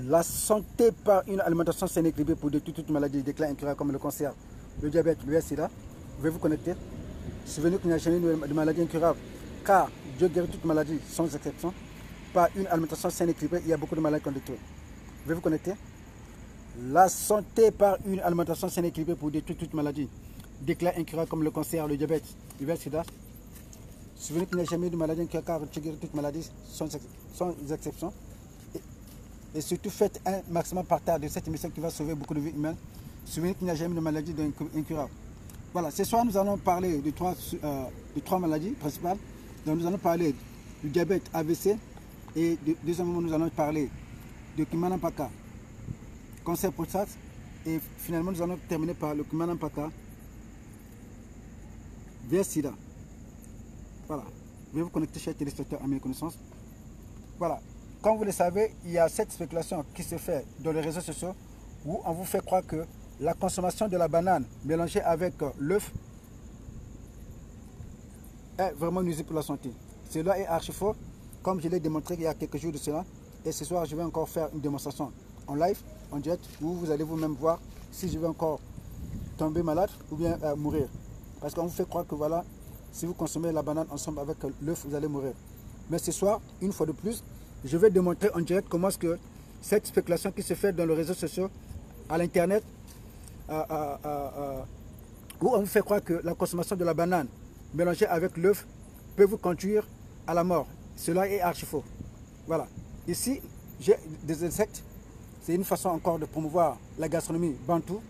La santé par une alimentation saine et équilibrée pour détruire toute maladie déclin incurable comme le cancer, le diabète, le VIH-Sida. Vous pouvez vous connecter. Souvenez qu'il n'y a jamais de maladie incurable, car Dieu guérit toute maladie sans exception. Par une alimentation saine et équilibrée, il y a beaucoup de maladies qu'on détruit. Vous pouvez vous connecter. La santé par une alimentation saine et équilibrée pour détruire toute maladie déclin incurable comme le cancer, le diabète, le VIH-Sida. Souvenez qu'il n'y a jamais de maladie incurable, car Dieu guérit toute maladie sans exception. Et surtout, faites un maximum partage de cette émission qui va sauver beaucoup de vies humaines. Souvenez qu'il n'y a jamais de maladie incurable. Voilà, ce soir, nous allons parler de trois maladies principales. Donc, nous allons parler du diabète AVC et deuxièmement, nous allons parler de Kimana-Paka, cancer prostate. Et finalement, nous allons terminer par le Kimana-Paka, VIH-Sida. Voilà, je vais vous connecter, chers téléspectateurs, à mes connaissances. Voilà. Comme vous le savez, il y a cette spéculation qui se fait dans les réseaux sociaux où on vous fait croire que la consommation de la banane mélangée avec l'œuf est vraiment nuisible pour la santé. Cela est archi faux, comme je l'ai démontré il y a quelques jours de cela. Et ce soir, je vais encore faire une démonstration en live, en direct, où vous allez vous-même voir si je vais encore tomber malade ou bien mourir. Parce qu'on vous fait croire que voilà, si vous consommez la banane ensemble avec l'œuf, vous allez mourir. Mais ce soir, une fois de plus, je vais démontrer en direct comment est-ce que cette spéculation qui se fait dans les réseaux sociaux, à l'internet, où on vous fait croire que la consommation de la banane mélangée avec l'œuf peut vous conduire à la mort. Cela est archi faux. Voilà. Ici, j'ai des insectes. C'est une façon encore de promouvoir la gastronomie bantou,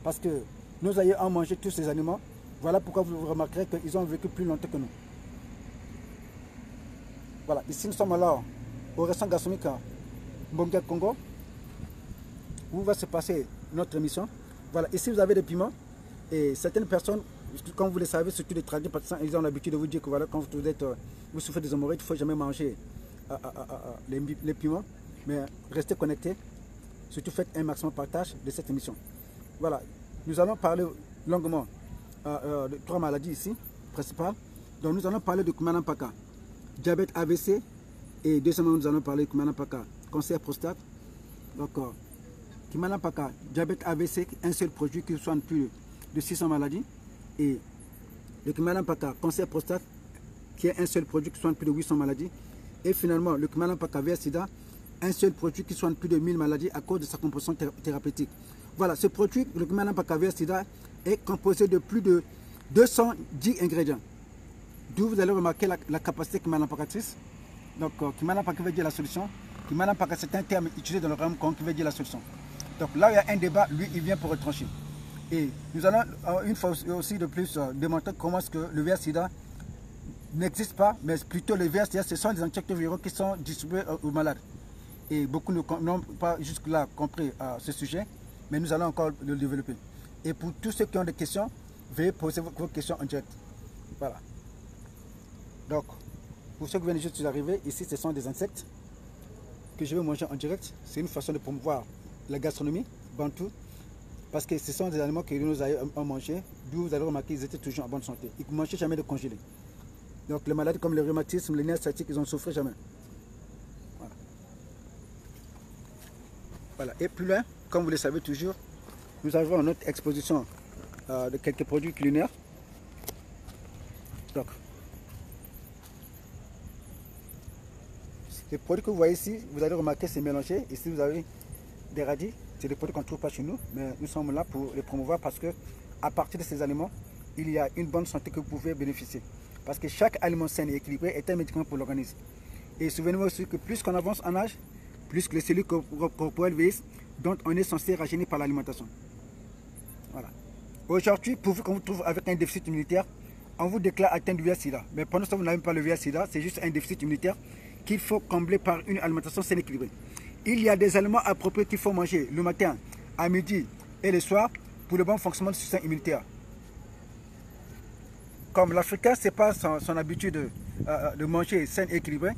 parce que nous ayons mangé tous ces aliments. Voilà pourquoi vous remarquerez qu'ils ont vécu plus longtemps que nous. Voilà. Ici, nous sommes alors au restaurant gastronomique Mbonga Congo, où va se passer notre émission. Voilà, ici vous avez des piments et certaines personnes, comme vous le savez, surtout les tradipraticiens, ils ont l'habitude de vous dire que voilà, quand vous souffrez des hémorroïdes, il ne faut jamais manger les piments, mais restez connectés, surtout faites un maximum de partage de cette émission. Voilà, nous allons parler longuement de trois maladies ici, principales. Donc nous allons parler de Kimana-Paka, diabète AVC. Et deuxièmement, nous allons parler de Kimana-Paka, cancer prostate. Donc, Kimana-Paka, diabète AVC, un seul produit qui soigne plus de 600 maladies. Et le Kimana-Paka, cancer prostate, qui est un seul produit qui soigne plus de 800 maladies. Et finalement, le Kimana-Paka VIH-Sida, un seul produit qui soigne plus de 1000 maladies à cause de sa composition thérapeutique. Voilà, ce produit, le Kimana-Paka VIH-Sida, est composé de plus de 210 ingrédients. D'où vous allez remarquer la capacité Kimana-Pakatrice. Donc, Kimana-Paka veut dire la solution. Kimana-Paka, c'est un terme utilisé dans le royaume qui veut dire la solution. Donc, là, il y a un débat, lui, il vient pour retrancher. Et nous allons, une fois aussi de plus, démontrer comment est-ce que le VIH-Sida n'existe pas, mais plutôt le VIH-Sida, ce sont des antirétroviraux qui sont distribués aux malades. Et beaucoup n'ont pas jusque-là compris ce sujet, mais nous allons encore le développer. Et pour tous ceux qui ont des questions, veuillez poser vos questions en direct. Voilà. Donc, pour ceux qui viennent juste d'arriver, ici ce sont des insectes que je vais manger en direct. C'est une façon de promouvoir la gastronomie bantou, parce que ce sont des aliments que nous avons mangés, d'où vous allez remarquer qu'ils étaient toujours en bonne santé. Ils ne mangeaient jamais de congelés. Donc les maladies comme le rhumatisme, les nerfs sciatiques, ils n'en souffraient jamais. Voilà. Voilà. Et plus loin, comme vous le savez toujours, nous avons notre exposition de quelques produits culinaires. Donc, les produits que vous voyez ici, vous allez remarquer, c'est mélangé. Ici, vous avez des radis. C'est des produits qu'on ne trouve pas chez nous, mais nous sommes là pour les promouvoir parce que à partir de ces aliments, il y a une bonne santé que vous pouvez bénéficier. Parce que chaque aliment sain et équilibré est un médicament pour l'organisme. Et souvenez-vous aussi que plus qu'on avance en âge, plus que les cellules corporelles vieillissent, dont on est censé rajeunir par l'alimentation. Voilà. Aujourd'hui, pour vous qu'on vous trouve avec un déficit immunitaire, on vous déclare atteint du VIH-Sida. Mais pendant ce temps, vous n'avez pas le VIH-Sida, c'est juste un déficit immunitaire qu'il faut combler par une alimentation saine et équilibrée. Il y a des aliments appropriés qu'il faut manger le matin, à midi et le soir pour le bon fonctionnement du système immunitaire. Comme l'Africain, ce n'est pas son habitude de manger sain et équilibré,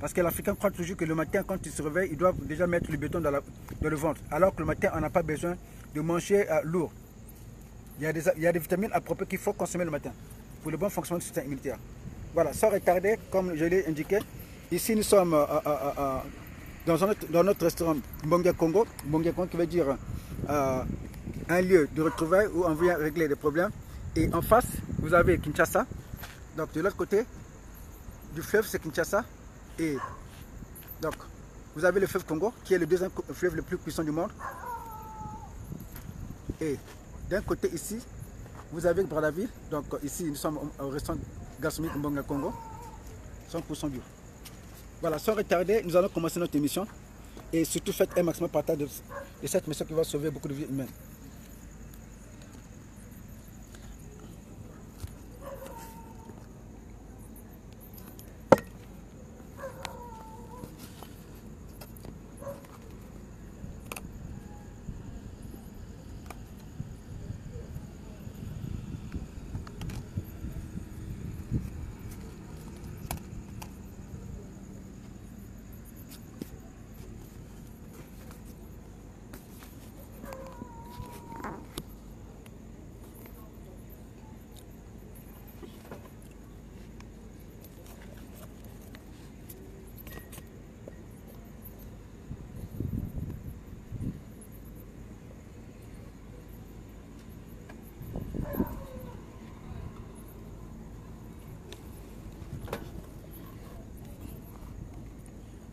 parce que l'Africain croit toujours que le matin, quand il se réveille, il doit déjà mettre le béton dans le ventre. Alors que le matin, on n'a pas besoin de manger lourd. Il y a des vitamines appropriées qu'il faut consommer le matin pour le bon fonctionnement du système immunitaire. Voilà, sans retarder, comme je l'ai indiqué, ici nous sommes dans notre restaurant Mbongue Congo qui veut dire un lieu de retrouvailles où on vient régler des problèmes. Et en face, vous avez Kinshasa. Donc de l'autre côté du fleuve, c'est Kinshasa. Et donc, vous avez le fleuve Congo, qui est le deuxième fleuve le plus puissant du monde. Et d'un côté ici, vous avez Brazzaville. Donc ici, nous sommes au restaurant gastronomique Mbongue Congo. 100% bio. Voilà, sans retarder, nous allons commencer notre émission. Et surtout, faites un maximum partage de cette mission qui va sauver beaucoup de vies humaines.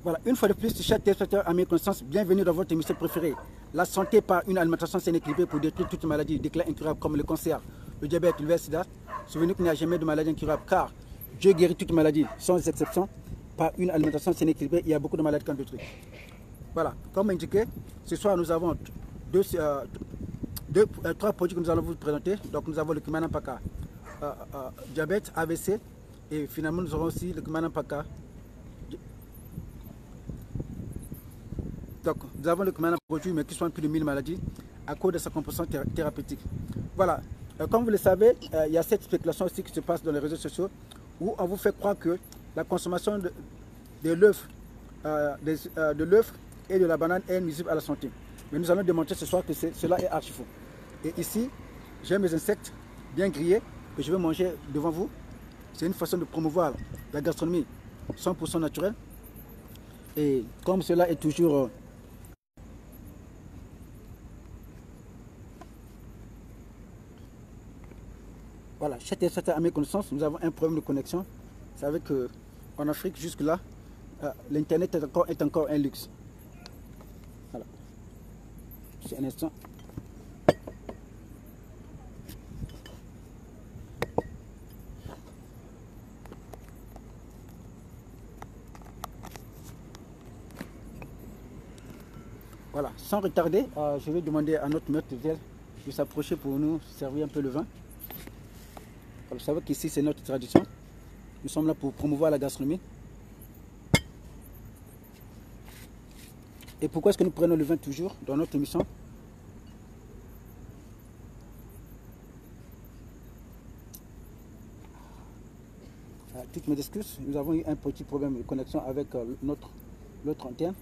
Voilà, une fois de plus, chers téléspectateurs, à mes connaissances, bienvenue dans votre émission préférée. La santé par une alimentation saine et équilibrée pour détruire toute maladie, déclin incurable comme le cancer, le diabète, le sida. Souvenez qu'il n'y a jamais de maladie incurable car Dieu guérit toute maladie, sans exception. Par une alimentation saine et équilibrée, il y a beaucoup de maladies qu'on détruit. Voilà, comme indiqué, ce soir nous avons trois produits que nous allons vous présenter. Donc nous avons le Kimana Paka diabète, AVC et finalement nous aurons aussi le Kimana Paka. Donc, nous avons le produit, mais qui soigne plus de 1000 maladies à cause de sa composition thérapeutique. Voilà. Comme vous le savez, il y a cette spéculation aussi qui se passe dans les réseaux sociaux où on vous fait croire que la consommation de l'œuf et de la banane est nuisible à la santé. Mais nous allons démontrer ce soir que cela est archi faux. Et ici, j'ai mes insectes bien grillés que je vais manger devant vous. C'est une façon de promouvoir la gastronomie 100% naturelle. Et comme cela est toujours... Voilà, chers téléspectateurs, à mes connaissances, nous avons un problème de connexion. Vous savez qu'en Afrique, jusque-là, l'Internet est encore un luxe. Voilà. C'est un instant. Voilà, sans retarder, je vais demander à notre maître de s'approcher pour nous servir un peu le vin. Vous savez qu'ici, c'est notre tradition. Nous sommes là pour promouvoir la gastronomie. Et pourquoi est-ce que nous prenons le vin toujours dans notre émission? Toutes mes excuses, nous avons eu un petit problème de connexion avec l'autre antenne.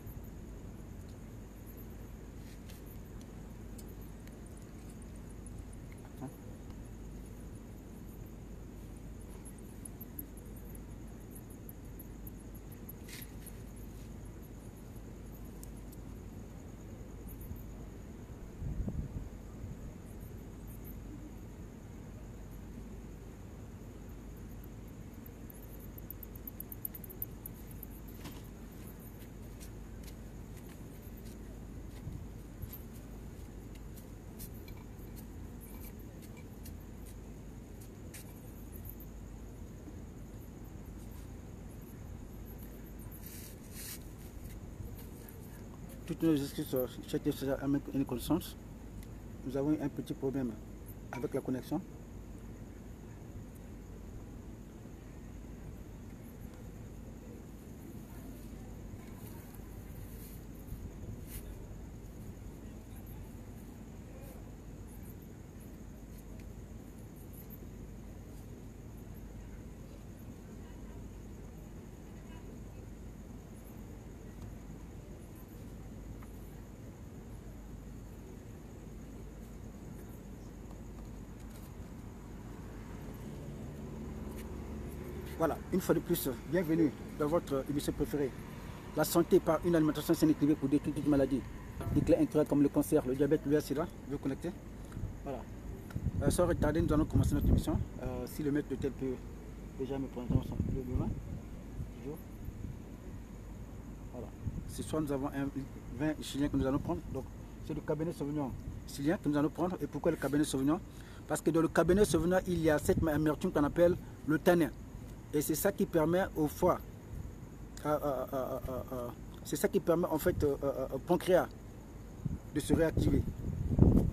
Toutes nos excuses, chacun a une connaissance. Nous avons eu un petit problème avec la connexion. Voilà, une fois de plus, bienvenue dans votre émission préférée, la santé par une alimentation saine et équilibrée pour détruire toute maladie. Déclin incurable comme le cancer, le diabète, le VIH-Sida. Vous connectez? Voilà. Sans retarder, nous allons commencer notre émission. Si le maître de tel peut déjà me prendre le vin. Toujours. Voilà. Ce soir, nous avons un vin chilien que nous allons prendre. Donc, c'est le Cabernet Sauvignon chilien que nous allons prendre. Et pourquoi le Cabernet Sauvignon? Parce que dans le Cabernet Sauvignon, il y a cette amertume qu'on appelle le tanin. Et c'est ça qui permet au foie, c'est ça qui permet en fait au pancréas de se réactiver.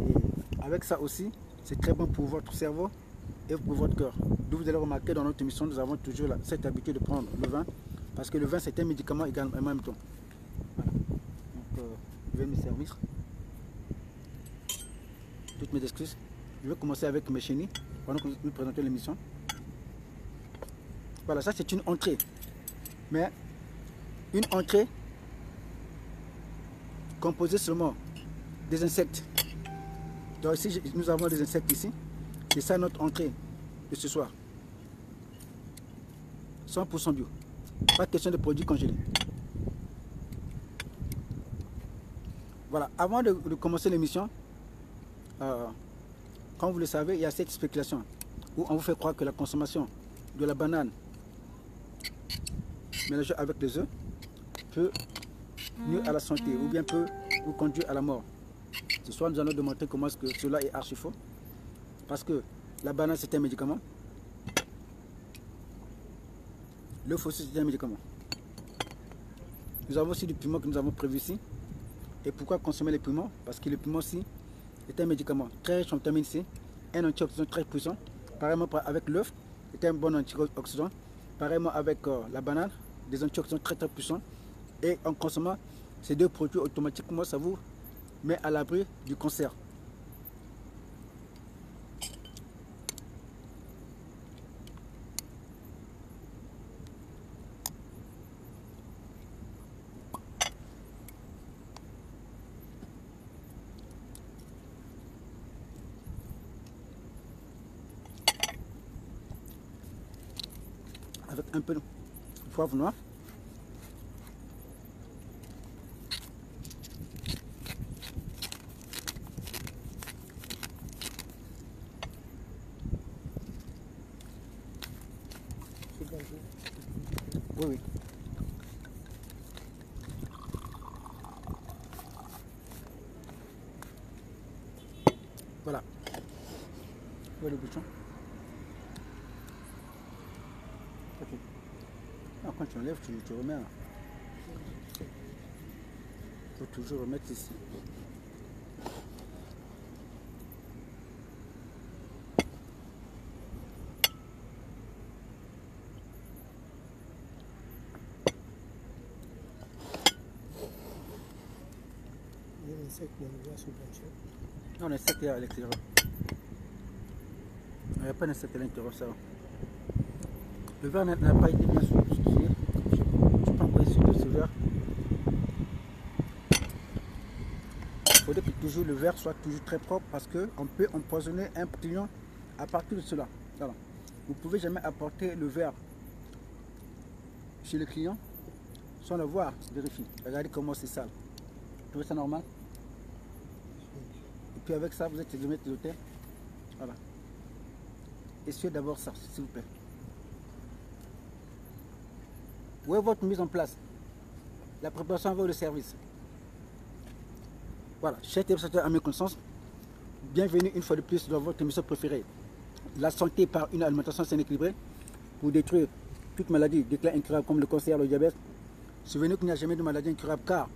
Et avec ça aussi, c'est très bon pour votre cerveau et pour votre cœur. D'où vous allez remarquer dans notre émission, nous avons toujours cette habitude de prendre le vin. Parce que le vin, c'est un médicament également en même temps. Voilà. Donc, je vais me servir. Toutes mes excuses. Je vais commencer avec mes chenilles pendant que nous présentons l'émission. Voilà, ça c'est une entrée. Mais une entrée composée seulement des insectes. Donc ici, nous avons des insectes ici. C'est ça notre entrée de ce soir. 100% bio. Pas de question de produits congelés. Voilà, avant de commencer l'émission, comme vous le savez, il y a cette spéculation où on vous fait croire que la consommation de la banane mélangée avec des œufs peut nuire à la santé ou bien peut vous conduire à la mort. Ce soir, nous allons démontrer comment est-ce que cela est archi faux. Parce que la banane, c'est un médicament. L'œuf aussi, c'est un médicament. Nous avons aussi du piment que nous avons prévu ici. Et pourquoi consommer les piments? Parce que le piment aussi est un médicament très riche en vitamine C, un antioxydant très puissant. Pareillement avec l'œuf, c'est un bon antioxydant. Pareillement avec la banane, des antioxydants très puissants. Et en consommant ces deux produits, automatiquement, ça vous met à l'abri du cancer. Avec un peu de poivre noir. Oui, oui. Voilà. Où est le bouchon? Ok. Alors, quand tu enlèves, tu remets. Il faut toujours remettre ici. Non, l'insecte est à l'extérieur. Il n'y a pas d'insecte à l'intérieur, ça va. Le verre n'a pas été bien substitué. Je prends pas ici de ce verre. Il faudrait que toujours le verre soit toujours très propre parce qu'on peut empoisonner un client à partir de cela. Voilà. Vous ne pouvez jamais apporter le verre chez le client sans le voir, vérifier. Regardez comment c'est sale. Vous trouvez ça normal? Et puis avec ça, vous êtes de mettre l'hôtel. Voilà. Essayez d'abord ça, s'il vous plaît. Où est votre mise en place? La préparation avec le service. Voilà, chers téléspectateurs à mes connaissances, bienvenue une fois de plus dans votre émission préférée. La santé par une alimentation saine et équilibrée pour détruire toute maladie, déclin incurable comme le cancer, le diabète. Souvenez qu'il n'y a jamais de maladie incurable car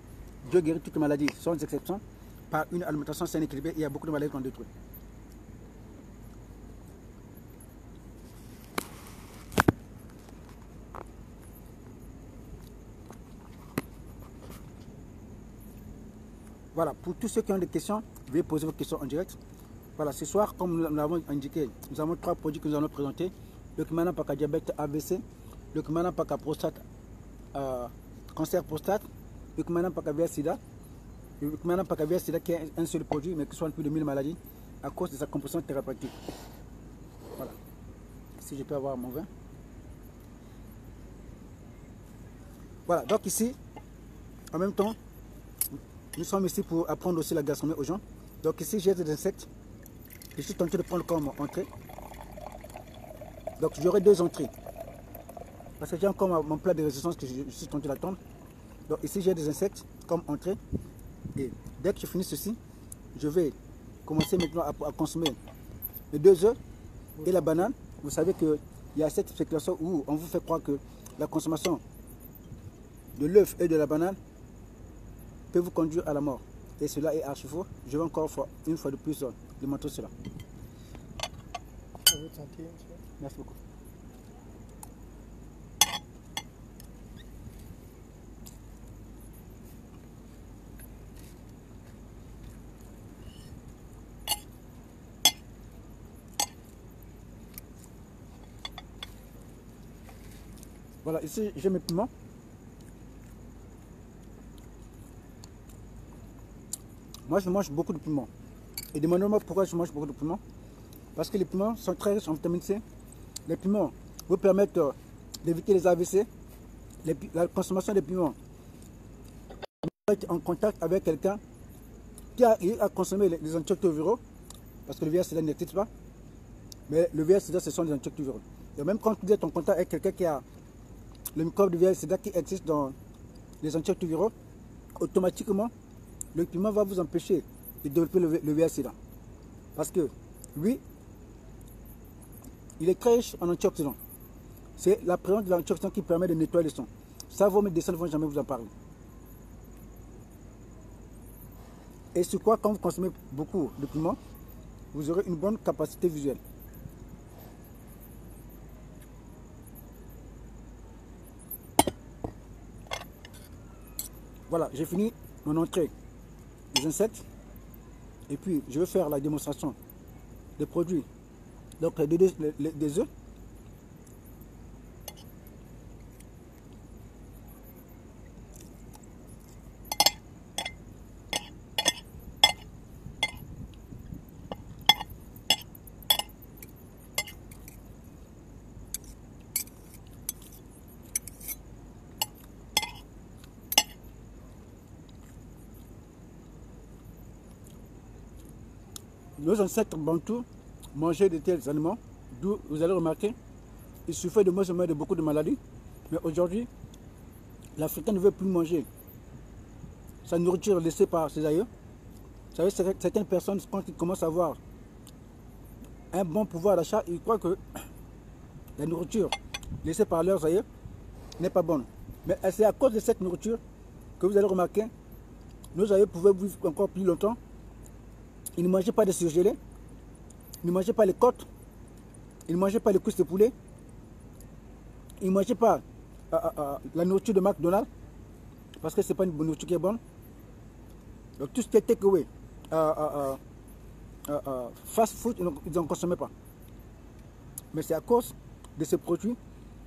Dieu guérit toutes les maladies, sans exception, par une alimentation saine et équilibrée. Il y a beaucoup de maladies qu'on détruit. Voilà, pour tous ceux qui ont des questions, veuillez poser vos questions en direct. Voilà, ce soir, comme nous l'avons indiqué, nous avons 3 produits que nous allons présenter. Le Kimana Paka diabète AVC, le Kimana Paka prostate, cancer prostate, le Kimana Paka VIH-Sida, le Kimana Paka VIH-Sida qui est un seul produit mais qui soigne plus de 1000 maladies à cause de sa composition thérapeutique. Voilà, si je peux avoir mon vin. Voilà, donc ici, En même temps, nous sommes ici pour apprendre aussi la gastronomie aux gens. Donc ici, j'ai des insectes. Je suis tenté de prendre comme entrée. Donc j'aurai 2 entrées. Parce que j'ai encore mon plat de résistance que je suis tenté d'attendre. Donc ici, j'ai des insectes comme entrée. Et dès que je finis ceci, je vais commencer maintenant à consommer les 2 œufs et la banane. Vous savez qu'il y a cette spéculation où on vous fait croire que la consommation de l'œuf et de la banane peut vous conduire à la mort. Et cela est archi faux. Je vais encore une fois de plus démontrer cela. Merci beaucoup. Voilà, ici j'ai mes piments. Moi je mange beaucoup de piments. Et demandez-moi pourquoi je mange beaucoup de piments. Parce que les piments sont très riches en vitamine C. Les piments vous permettent d'éviter les AVC. La consommation des piments est en contact avec quelqu'un qui a consommé les antirétroviraux. Parce que le VIH-Sida n'existe pas. Mais le VIH-Sida, ce sont des antirétroviraux. Et même quand vous êtes en contact avec quelqu'un qui a le microbe du VIH-Sida qui existe dans les antirétroviraux, automatiquement, le piment va vous empêcher de développer le VIH-Sida. Parce que lui, il est très riche en antioxydants. C'est la présence de l'antioxydant qui permet de nettoyer le sang. Ça, vos médecins ne vont jamais vous en parler. Et sur quoi, quand vous consommez beaucoup de piment, vous aurez une bonne capacité visuelle. Voilà, j'ai fini mon entrée des insectes. Et puis, je vais faire la démonstration des produits. Donc, des œufs. Nos ancêtres bantous mangeaient de tels aliments, d'où vous allez remarquer, il souffrait de moins en moins de beaucoup de maladies. Mais aujourd'hui, l'Africain ne veut plus manger sa nourriture laissée par ses aïeux. Vous savez, certaines personnes, quand ils commencent à avoir un bon pouvoir d'achat, ils croient que la nourriture laissée par leurs aïeux n'est pas bonne. Mais c'est à cause de cette nourriture que vous allez remarquer, nos aïeux pouvaient vivre encore plus longtemps. Ils ne mangeaient pas de surgelés, ils ne mangeaient pas les côtes, ils ne mangeaient pas les cuisses de poulet, ils ne mangeaient pas la nourriture de McDonald's, parce que ce n'est pas une nourriture qui est bonne. Donc tout ce qui est takeaway, fast food, ils n'en consommaient pas. Mais c'est à cause de ces produits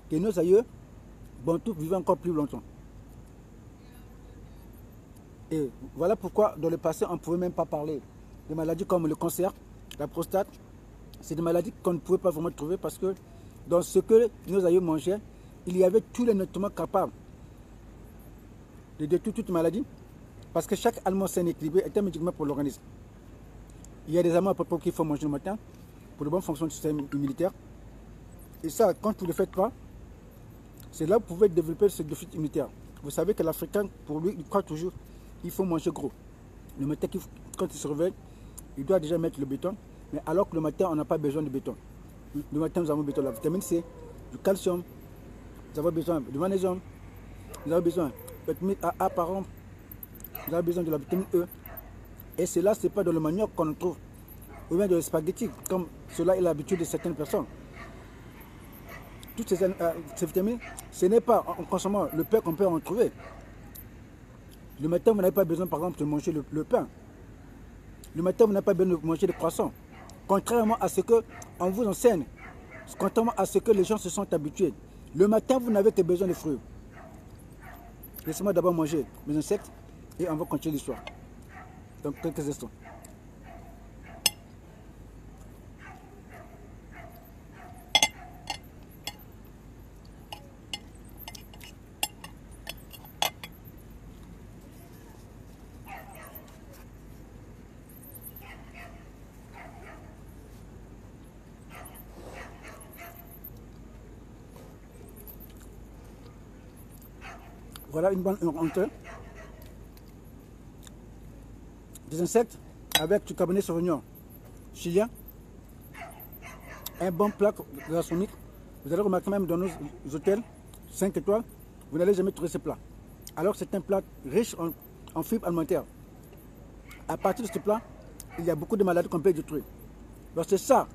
que nos aïeux bantous vivaient encore plus longtemps. Et voilà pourquoi dans le passé on ne pouvait même pas parler de maladies comme le cancer, la prostate. C'est des maladies qu'on ne pouvait pas vraiment trouver parce que dans ce que nos aïeux mangeaient, il y avait tous les nutriments capables de détruire toute maladie. Parce que chaque aliment sain et équilibré est un médicament pour l'organisme. Il y a des aliments à peu près qu'il faut manger le matin pour de bonnes fonctions du système immunitaire. Et ça, quand vous ne le faites pas, c'est là que vous pouvez développer ce déficit immunitaire. Vous savez que l'Africain, pour lui, il croit toujours qu'il faut manger gros. Le matin, quand il se réveille, il doit déjà mettre le béton. Mais alors que le matin, on n'a pas besoin de béton. Le matin, nous avons besoin de la vitamine C, du calcium, nous avons besoin du magnésium, nous avons besoin de la vitamine A par exemple, nous avons besoin de la vitamine E. Et cela, ce n'est pas dans le manioc qu'on trouve, ou bien dans les spaghettis, comme cela est l'habitude de certaines personnes. Toutes ces vitamines, ce n'est pas en consommant le pain qu'on peut en trouver. Le matin, vous n'avez pas besoin, par exemple, de manger le pain. Le matin, vous n'avez pas besoin de manger des croissants. Contrairement à ce qu'on vous enseigne, contrairement à ce que les gens se sont habitués. Le matin, vous n'avez que besoin de fruits. Laissez-moi d'abord manger mes insectes et on va continuer l'histoire. Dans quelques instants. Voilà une bonne entrée. Des insectes avec du cabernet sauvignon chilien. Un bon plat gastronomique. Vous allez remarquer même dans nos hôtels 5 étoiles, vous n'allez jamais trouver ce plat. Alors c'est un plat riche en fibres alimentaires. À partir de ce plat, il y a beaucoup de maladies qu'on peut détruire. Donc c'est ça.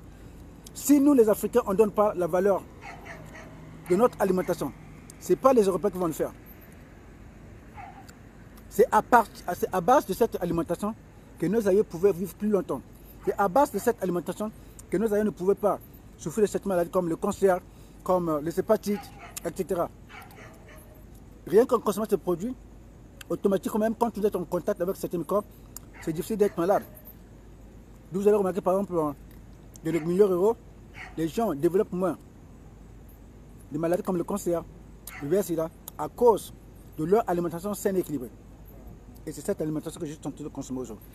Si nous les Africains, on ne donne pas la valeur de notre alimentation, ce n'est pas les Européens qui vont le faire. C'est à base de cette alimentation que nos aïeux pouvaient vivre plus longtemps. C'est à base de cette alimentation que nos aïeux ne pouvaient pas souffrir de cette maladie comme le cancer, comme les hépatites, etc. Rien qu'en consommant ces produits, automatiquement, même quand vous êtes en contact avec certains microbes, c'est difficile d'être malade. Vous allez remarquer par exemple, dans le milieu rural, les gens développent moins des maladies comme le cancer, le VIH/SIDA, à cause de leur alimentation saine et équilibrée. Et c'est cette alimentation que je suis tenté de consommer aujourd'hui.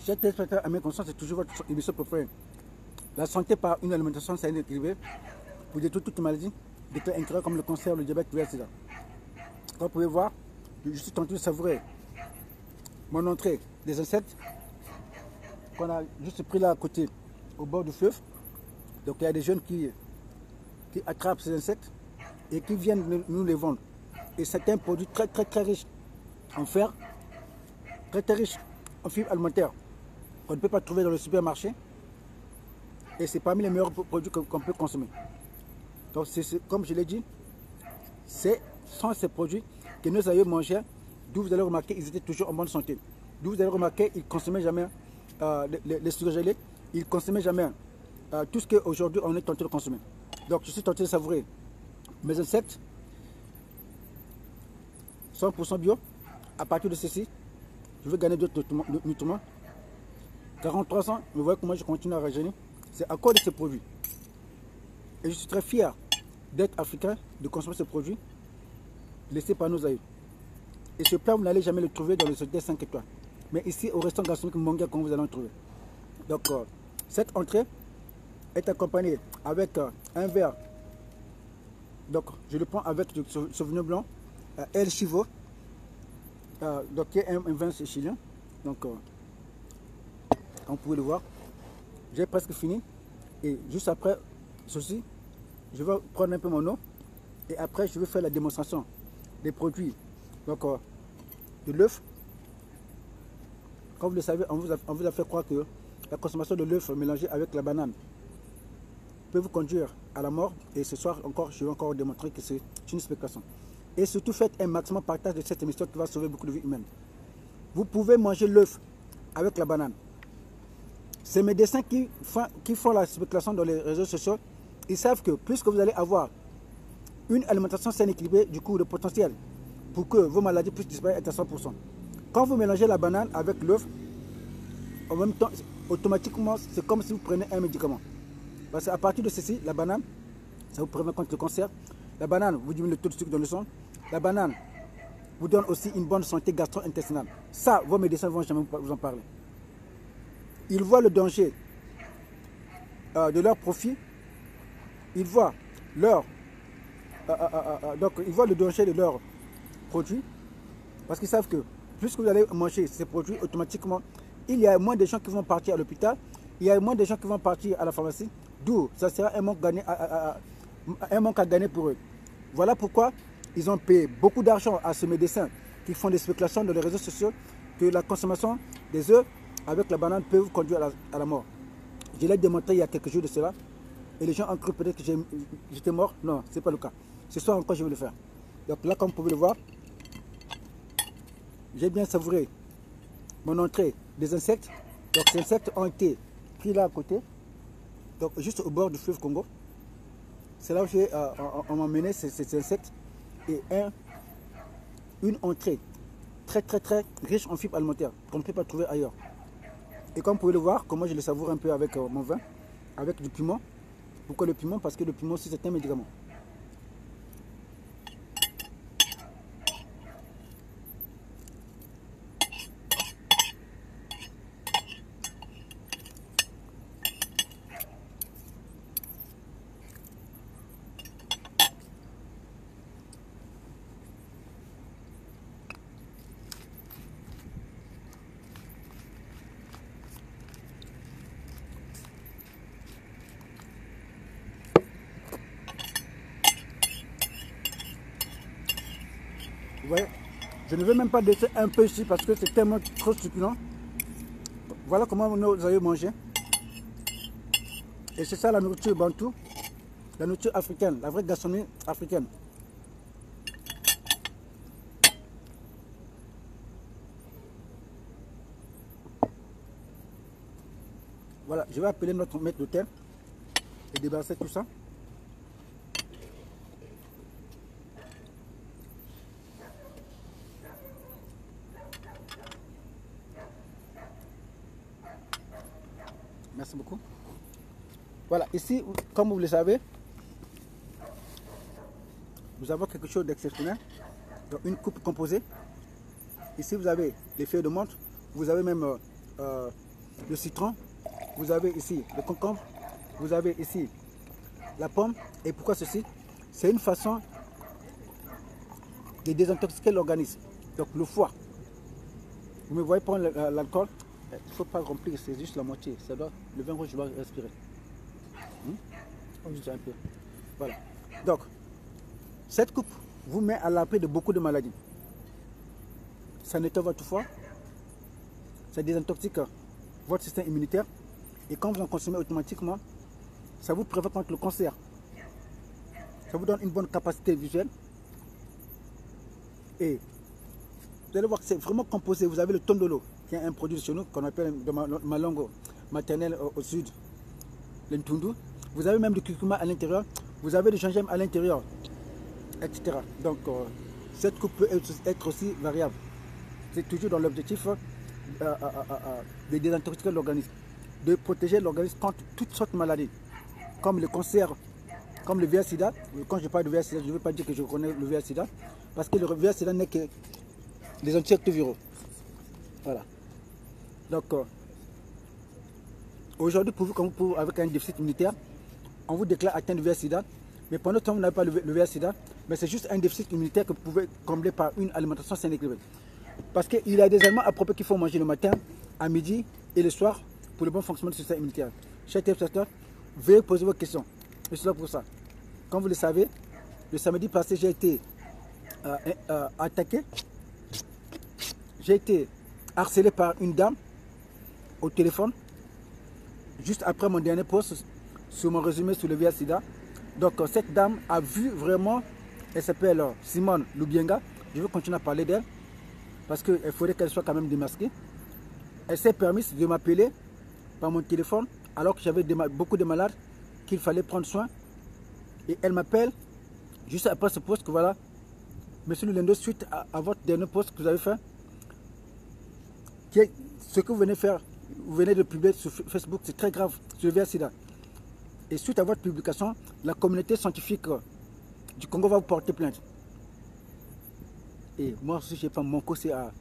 Chers téléspectateurs, à mes consciences, c'est toujours votre émission préférée. La santé par une alimentation saine et équilibrée pour détruire toutes les maladies d'état incurable comme le cancer, le diabète, le VIH/SIDA. Comme vous pouvez voir, je suis tenté de savourer mon entrée des insectes qu'on a juste pris là à côté, au bord du fleuve. Donc il y a des jeunes qui attrapent ces insectes et qui viennent nous les vendre. Et c'est un produit très riche en fer, très riche en fibres alimentaires qu'on ne peut pas trouver dans le supermarché. Et c'est parmi les meilleurs produits qu'on peut consommer. Donc comme je l'ai dit, c'est sans ces produits que nos aïeux mangeaient, d'où vous allez remarquer qu'ils étaient toujours en bonne santé. D'où vous allez remarquer qu'ils ne consommaient jamais les surgelés, ils ne consommaient jamais tout ce qu'aujourd'hui on est tenté de consommer. Donc je suis tenté de savourer mes insectes 100% bio. À partir de ceci, je veux gagner d'autres nutriments. 43 ans, vous voyez comment je continue à rajeunir. C'est à cause de ces produits. Et je suis très fier d'être africain, de consommer ces produits laissés par nos aïeux. Et ce plat, vous n'allez jamais le trouver dans les hôtels 5 étoiles. Mais ici, au restaurant gastronomique Mongia, quand vous allez en trouver. Donc, cette entrée est accompagnée avec un verre. Donc, je le prends avec du Sauvignon blanc, El Chivo, donc qui est un vin chilien. Donc, comme vous pouvez le voir, j'ai presque fini. Et juste après ceci, je vais prendre un peu mon eau. Et après, je vais faire la démonstration des produits. Donc, de l'œuf. Comme vous le savez, on vous a fait croire que la consommation de l'œuf mélangé avec la banane peut vous conduire à la mort. Et ce soir encore, je vais encore démontrer que c'est une spéculation. Et surtout, faites un maximum partage de cette émission qui va sauver beaucoup de vies humaines. Vous pouvez manger l'œuf avec la banane. Ces médecins qui font la spéculation dans les réseaux sociaux, ils savent que plus que vous allez avoir une alimentation saine et équilibrée, du coup, le potentiel pour que vos maladies puissent disparaître est à 100%. Quand vous mélangez la banane avec l'œuf, en même temps, automatiquement, c'est comme si vous prenez un médicament. Parce qu'à partir de ceci, la banane, ça vous prévient contre le cancer. La banane vous diminue le taux de sucre dans le sang. La banane vous donne aussi une bonne santé gastro-intestinale. Ça, vos médecins ne vont jamais vous en parler. Ils voient le danger de leur profit. Ils voient ils voient le danger de leurs produits. Parce qu'ils savent que plus que vous allez manger ces produits, automatiquement, il y a moins de gens qui vont partir à l'hôpital. il y a moins de gens qui vont partir à la pharmacie, d'où ça sera un manque, un manque à gagner pour eux. Voilà pourquoi ils ont payé beaucoup d'argent à ces médecins qui font des spéculations dans les réseaux sociaux que la consommation des œufs avec la banane peut vous conduire à la mort. Je l'ai démontré il y a quelques jours de cela et les gens ont cru peut-être que j'étais mort. Non, ce n'est pas le cas. Ce soir encore, je vais le faire. Donc là, comme vous pouvez le voir, j'ai bien savouré mon entrée des insectes. Donc ces insectes ont été pris là à côté, donc juste au bord du fleuve Congo. C'est là où on m'a mené ces insectes et une entrée très riche en fibres alimentaires qu'on ne peut pas trouver ailleurs. Et comme vous pouvez le voir, comment je le savoure un peu avec mon vin, avec du piment. Pourquoi le piment? Parce que le piment aussi c'est un médicament. Vous voyez, je ne veux même pas laisser un peu ici parce que c'est tellement trop succulent. Voilà comment nous allons manger. Et c'est ça la nourriture bantou, la nourriture africaine, la vraie gastronomie africaine. Voilà, je vais appeler notre maître d'hôtel et débarrasser tout ça. Merci beaucoup. Voilà, ici, comme vous le savez, nous avons quelque chose d'exceptionnel. Donc une coupe composée. Ici, vous avez les feuilles de menthe. Vous avez même le citron. Vous avez ici le concombre. Vous avez ici la pomme. Et pourquoi ceci? C'est une façon de désintoxiquer l'organisme. Donc le foie. Vous me voyez prendre l'alcool. Il ne faut pas remplir, c'est juste la moitié. Ça doit, le vin rouge doit respirer. Juste un peu. Voilà. Donc, cette coupe vous met à l'abri de beaucoup de maladies. Ça nettoie votre foie. Ça désintoxique votre système immunitaire. Et quand vous en consommez automatiquement, ça vous prévient contre le cancer. Ça vous donne une bonne capacité visuelle. Et vous allez voir que c'est vraiment composé. Vous avez le tondolo, qui est un produit chez nous qu'on appelle de ma langue maternelle au sud, l'entundu. Vous avez même du curcuma à l'intérieur. Vous avez du gingembre à l'intérieur, etc. Donc, cette coupe peut être aussi variable. C'est toujours dans l'objectif de désintoxiquer l'organisme, de protéger l'organisme contre toutes sortes de maladies, comme le cancer, comme le VIH-Sida. Quand je parle de VIH-Sida, je ne veux pas dire que je connais le VIH-Sida, parce que le VIH-Sida n'est que des antirétroviraux. Voilà. Donc, aujourd'hui, pour vous, avec un déficit immunitaire, on vous déclare atteint de VIH-Sida, mais pendant ce temps, vous n'avez pas le VIH-Sida, mais c'est juste un déficit immunitaire que vous pouvez combler par une alimentation saine et équilibrée. Parce qu'il y a des aliments appropriés qu'il faut manger le matin, à midi et le soir pour le bon fonctionnement du système immunitaire. Chers téléspectateurs, veuillez poser vos questions. Et c'est là pour ça. Comme vous le savez, le samedi passé, j'ai été attaqué. J'ai été harcelé par une dame au téléphone, juste après mon dernier post sur mon résumé sur le VIH-Sida. Donc cette dame a vu vraiment, elle s'appelle Simone Lubienga. Je vais continuer à parler d'elle, parce qu'il faudrait qu'elle soit quand même démasquée. Elle s'est permise de m'appeler par mon téléphone, alors que j'avais beaucoup de malades qu'il fallait prendre soin. Et elle m'appelle juste après ce post que voilà, Monsieur Lulendo, suite à votre dernier post que vous avez fait, ce que vous venez de publier sur Facebook, c'est très grave sur le VIH-Sida. Et suite à votre publication, la communauté scientifique du Congo va vous porter plainte. Et moi aussi, je n'ai pas mon côté à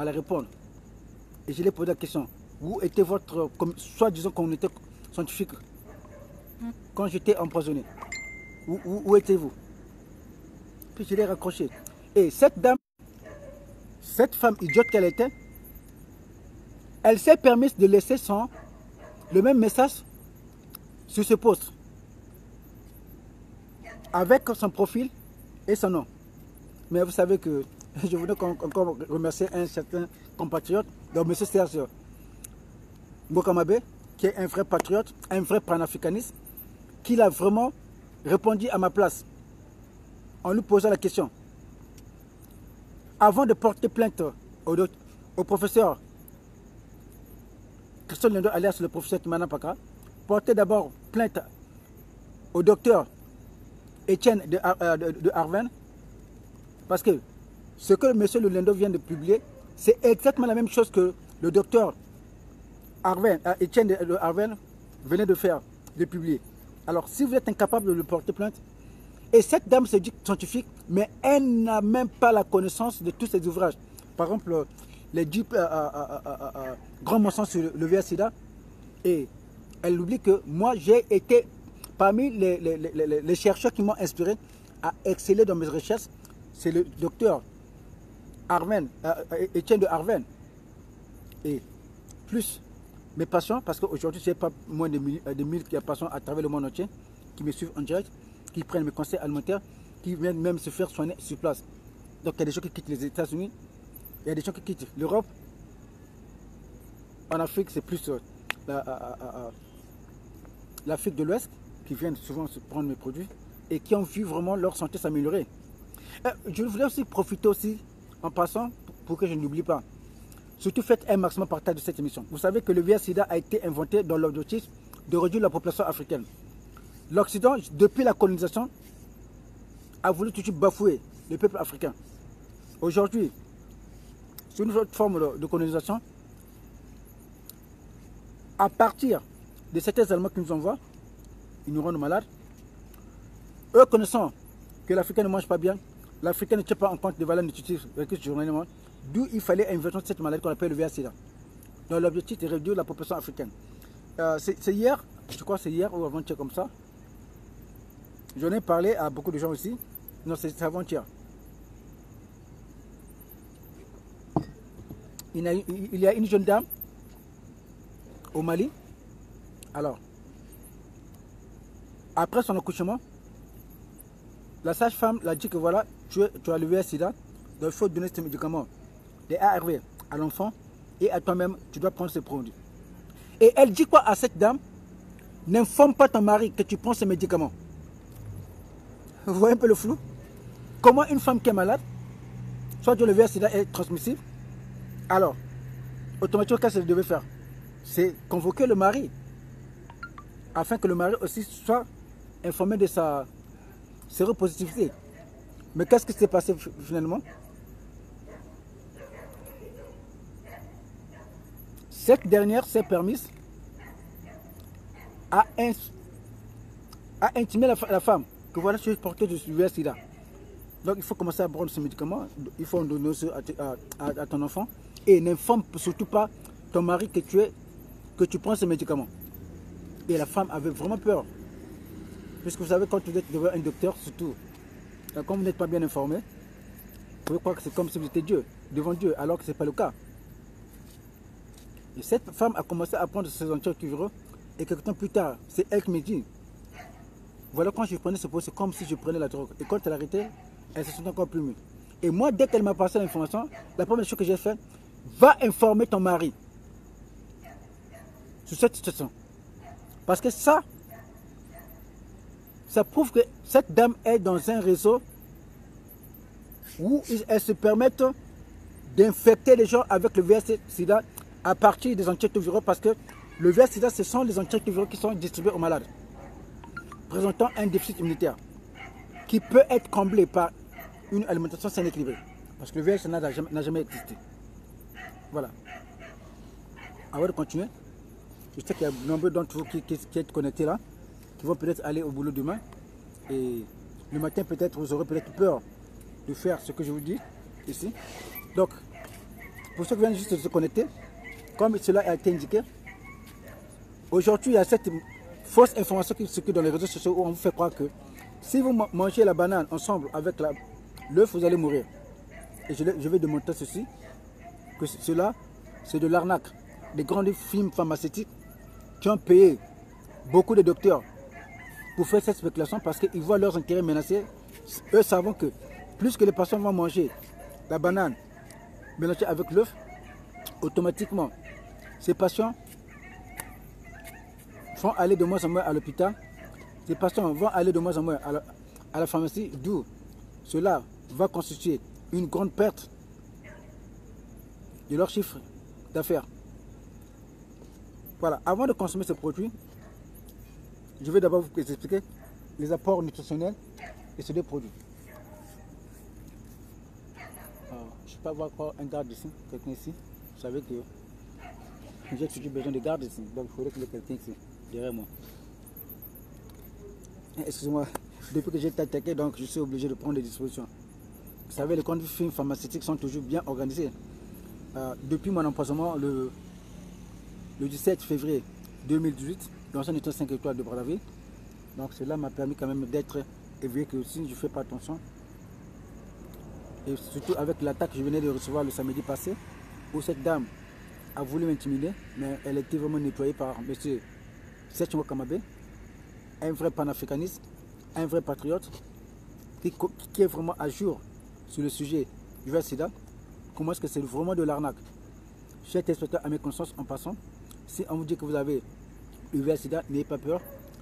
la répondre. Et je lui ai posé la question, où était votre soi-disant communauté scientifique quand j'étais empoisonné? Où étiez-vous? Puis je l'ai raccroché. Et cette dame, cette femme idiote qu'elle était, elle s'est permise de laisser son le même message sur ce poste, avec son profil et son nom. Mais vous savez que je voudrais encore remercier un certain compatriote, donc M. Serge Mbokamabe, qui est un vrai patriote, un vrai panafricaniste, qui a vraiment répondu à ma place en lui posant la question. Avant de porter plainte au professeur Christophe Lendo, alias le professeur Kimana Paka, portez d'abord plainte au docteur Etienne de Arven, parce que ce que M. Lendo vient de publier, c'est exactement la même chose que le docteur Etienne de Arven venait de faire, de publier. Alors, si vous êtes incapable de le porter plainte, et cette dame se dit scientifique, mais elle n'a même pas la connaissance de tous ces ouvrages. Par exemple, les 10 grands mensonges sur le VIH-Sida. Et elle oublie que moi, j'ai été parmi les chercheurs qui m'ont inspiré à exceller dans mes recherches. C'est le docteur Etienne de Arven. Et plus mes patients, parce qu'aujourd'hui, je n'ai pas moins de 1000 patients à travers le monde entier qui me suivent en direct, qui prennent mes conseils alimentaires, qui viennent même se faire soigner sur place. Donc il y a des gens qui quittent les États-Unis, il y a des gens qui quittent l'Europe. En Afrique, c'est plus l'Afrique de l'Ouest qui viennent souvent se prendre mes produits et qui ont vu vraiment leur santé s'améliorer. Je voulais aussi profiter aussi, en passant, pour que je n'oublie pas. Surtout faites un maximum partage de cette émission. Vous savez que le VIH-Sida a été inventé dans l'objectif de réduire la population africaine. L'Occident, depuis la colonisation, a voulu toujours bafouer le peuple africain. Aujourd'hui, sur une autre forme de colonisation, à partir de certains Allemands qui nous envoient, ils nous rendent malades. Eux connaissant que l'Africain ne mange pas bien, l'Africain ne tient pas en compte des valeurs nutritives journalièrement, d'où il fallait inventer cette maladie qu'on appelle le VIH-Sida. Donc l'objectif est de réduire la population africaine. C'est hier, je crois que c'est hier ou avant-hier comme ça. J'en ai parlé à beaucoup de gens aussi. Non, c'est avant-hier. Il y a une jeune dame au Mali. Alors, après son accouchement, la sage-femme l'a dit que voilà, tu as le VIH-Sida, donc il faut donner ces médicaments, des ARV à l'enfant et à toi-même, tu dois prendre ces produits. Et elle dit quoi à cette dame? N'informe pas ton mari que tu prends ces médicaments. Vous voyez un peu le flou? Comment une femme qui est malade, soit le VIH-Sida est transmissible, alors, automatiquement, qu'est-ce qu'elle devait faire? C'est convoquer le mari, afin que le mari aussi soit informé de sa séropositivité. Mais qu'est-ce qui s'est passé finalement? Cette dernière s'est permise à intimer la femme que voilà, je suis porteuse du VIH-Sida. Donc il faut commencer à prendre ce médicament, il faut en donner à ton enfant et n'informe surtout pas ton mari que tu prends ce médicament. Et la femme avait vraiment peur. Puisque vous savez, quand vous êtes devant un docteur, surtout, quand vous n'êtes pas bien informé, vous pouvez croire que c'est comme si vous étiez Dieu, devant Dieu, alors que ce n'est pas le cas. Et cette femme a commencé à prendre ses antirétroviraux et quelques temps plus tard, c'est elle qui me dit, voilà, quand je prenais ce pot, c'est comme si je prenais la drogue. Et quand elle a arrêté, elle se sent encore plus mieux. Et moi, dès qu'elle m'a passé l'information, la première chose que j'ai fait, va informer ton mari sur cette situation. Parce que ça prouve que cette dame est dans un réseau où elles se permettent d'infecter les gens avec le VIH-Sida à partir des antirétroviraux, parce que le VIH-Sida, ce sont les antirétroviraux qui sont distribués aux malades, présentant un déficit immunitaire qui peut être comblé par une alimentation saine et équilibrée. Parce que le VIH n'a jamais existé. Voilà. Avant de continuer, je sais qu'il y a nombreux d'entre vous qui êtes connectés là, qui vont peut-être aller au boulot demain. Et le matin, peut-être, vous aurez peut-être peur de faire ce que je vous dis ici. Donc, pour ceux qui viennent juste de se connecter, comme cela a été indiqué, aujourd'hui, il y a cette fausse information qui circule dans les réseaux sociaux où on vous fait croire que si vous mangez la banane ensemble avec l'œuf, vous allez mourir. Et je vais démontrer ceci, que cela, c'est de l'arnaque. Les grands films pharmaceutiques qui ont payé beaucoup de docteurs pour faire cette spéculation parce qu'ils voient leurs intérêts menacés. Eux savent que plus que les patients vont manger la banane mélangée avec l'œuf, automatiquement, ces patients vont aller de moins en moins à l'hôpital. Ces patients vont aller de moins en moins à la pharmacie, d'où cela va constituer une grande perte de leur chiffre d'affaires. Voilà, avant de consommer ce produit, je vais d'abord vous expliquer les apports nutritionnels de ces deux produits. Je ne sais pas voir quoi un garde ici, quelqu'un ici. Vous savez que j'ai toujours besoin de garde ici, donc il faudrait qu'il y ait quelqu'un ici, derrière moi. Excusez-moi, depuis que j'ai été attaqué, donc je suis obligé de prendre des dispositions. Vous savez, les conduits pharmaceutiques sont toujours bien organisés. Depuis mon empoisonnement, le 17 février 2018, dans un état 5 étoiles de Brazzaville. Donc cela m'a permis quand même d'être éveillé que si je ne fais pas attention. Et surtout avec l'attaque que je venais de recevoir le samedi passé, où cette dame a voulu m'intimider, mais elle était vraiment nettoyée par M. Setchmo Kamabé, un vrai panafricaniste, un vrai patriote, qui est vraiment à jour sur le sujet du VIH-Sida. Comment est-ce que c'est vraiment de l'arnaque? Chers téléspectateurs, à mes connaissances en passant, si on vous dit que vous avez le VIH-Sida, n'ayez pas peur,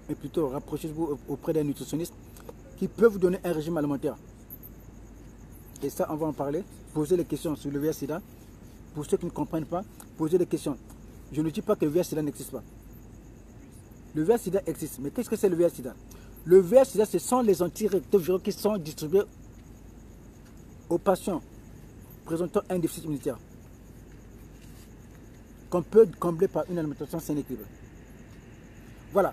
mais plutôt rapprochez-vous auprès d'un nutritionniste qui peut vous donner un régime alimentaire. Et ça, on va en parler. Posez les questions sur le VIH-Sida. Pour ceux qui ne comprennent pas, posez des questions. Je ne dis pas que le VIH-Sida n'existe pas. Le VIH-Sida existe. Mais qu'est-ce que c'est le VIH-Sida? Le VIH-Sida, ce sont les antirétroviraux qui sont distribués aux patients présentant un déficit immunitaire, qu'on peut combler par une alimentation saine et équilibrée. Voilà.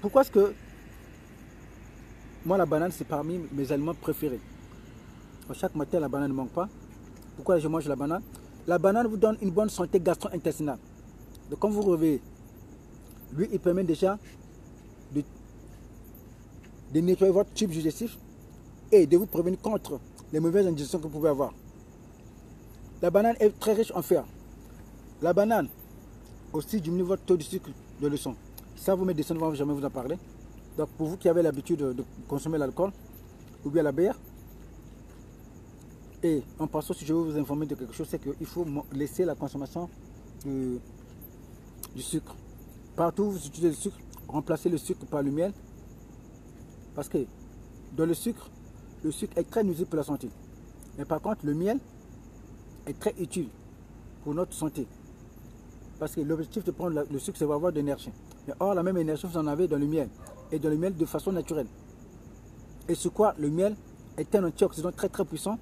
Pourquoi est-ce que moi, la banane, c'est parmi mes aliments préférés? Chaque matin, la banane ne manque pas. Pourquoi je mange la banane? La banane vous donne une bonne santé gastro-intestinale. Donc, quand vous vous réveillez, lui, il permet déjà de nettoyer votre tube digestif et de vous prévenir contre les mauvaises indigestions que vous pouvez avoir. La banane est très riche en fer. La banane aussi diminue votre taux de sucre de le sang. Ça, vous mettez descendre, on ne va jamais vous en parler. Donc, pour vous qui avez l'habitude de consommer l'alcool ou bien la bière, et en passant, si je veux vous informer de quelque chose, c'est qu'il faut laisser la consommation du sucre. Partout où vous utilisez le sucre, remplacez le sucre par le miel. Parce que dans le sucre est très nuisible pour la santé. Mais par contre, le miel est très utile pour notre santé. Parce que l'objectif de prendre le sucre, c'est d'avoir de l'énergie. Mais or, la même énergie, vous en avez dans le miel. Et dans le miel de façon naturelle. Et sur quoi le miel est un antioxydant très très puissant.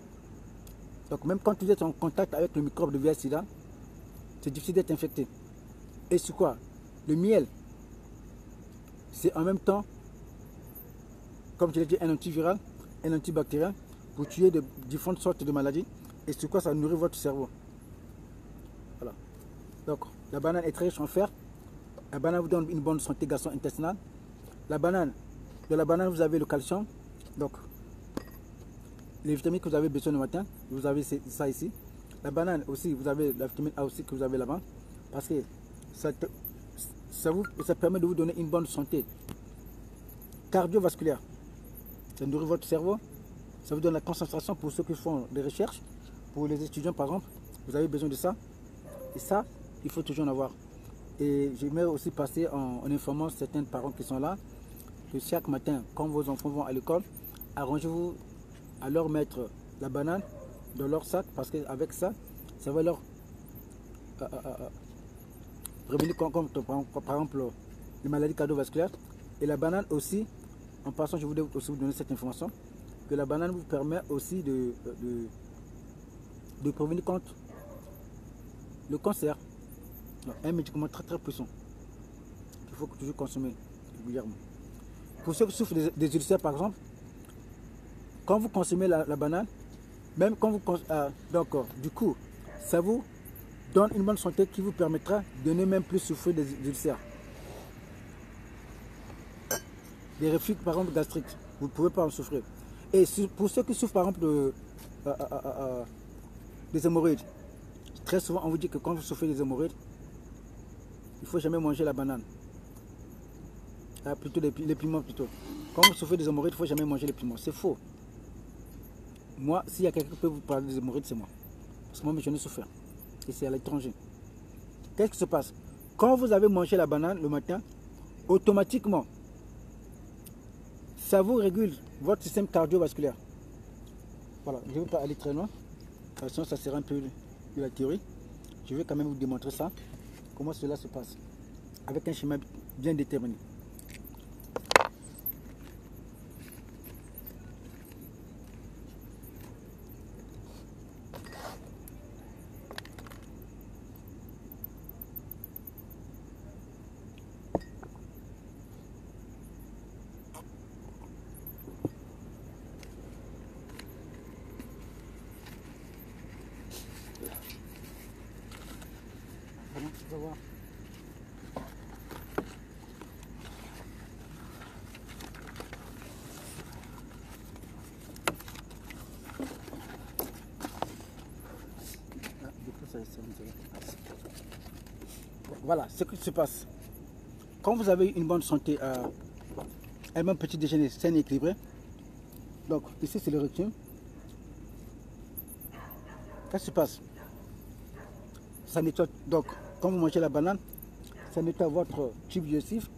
Donc même quand vous êtes en contact avec le microbe de VIH-Sida, c'est difficile d'être infecté. Et sur quoi le miel, c'est en même temps, comme je l'ai dit, un antiviral, un antibactérien pour tuer de différentes sortes de maladies. Et sur quoi ça nourrit votre cerveau. Voilà. Donc la banane est très riche en fer. La banane vous donne une bonne santé gastro-intestinale. De la banane, vous avez le calcium. Donc, les vitamines que vous avez besoin le matin, vous avez ça ici. La banane aussi, vous avez la vitamine A aussi que vous avez là-bas. Parce que ça permet de vous donner une bonne santé cardiovasculaire. Ça nourrit votre cerveau. Ça vous donne la concentration pour ceux qui font des recherches. Pour les étudiants, par exemple, vous avez besoin de ça. Et ça, il faut toujours en avoir. Et j'aimerais aussi passer en informant certains parents qui sont là, que chaque matin, quand vos enfants vont à l'école, arrangez-vous à leur mettre la banane dans leur sac, parce qu'avec ça, ça va leur prévenir comme, par exemple les maladies cardiovasculaires. Et la banane aussi, en passant, je voudrais aussi vous donner cette information, que la banane vous permet aussi de prévenir contre le cancer. Un médicament très très puissant qu'il faut toujours consommer régulièrement. Pour ceux qui souffrent des ulcères par exemple, quand vous consommez la banane, même quand vous du coup, ça vous donne une bonne santé qui vous permettra de ne même plus souffrir des ulcères. Des reflux par exemple gastriques, vous ne pouvez pas en souffrir. Et pour ceux qui souffrent par exemple des hémorroïdes, très souvent on vous dit que quand vous souffrez des hémorroïdes, il ne faut jamais manger la banane. Ah, plutôt les piments plutôt. Quand vous souffrez des hémorroïdes, il ne faut jamais manger les piments. C'est faux. Moi, s'il y a quelqu'un qui peut vous parler des hémorroïdes, c'est moi. Parce que moi, je n'ai souffert. Et c'est à l'étranger. Qu'est-ce qui se passe? Quand vous avez mangé la banane le matin, automatiquement, ça vous régule votre système cardiovasculaire. Voilà, je ne vais pas aller très loin. Sinon, ça sera un peu de la théorie. Je vais quand même vous démontrer ça. Comment cela se passe. Avec un schéma bien déterminé. Tu vas voir. Voilà ce qui se passe. Quand vous avez une bonne santé, un bon petit déjeuner sain et équilibré, donc ici c'est le rectum. Qu'est-ce qui se passe? Ça nettoie, donc quand vous mangez la banane, ça nettoie votre tube digestif.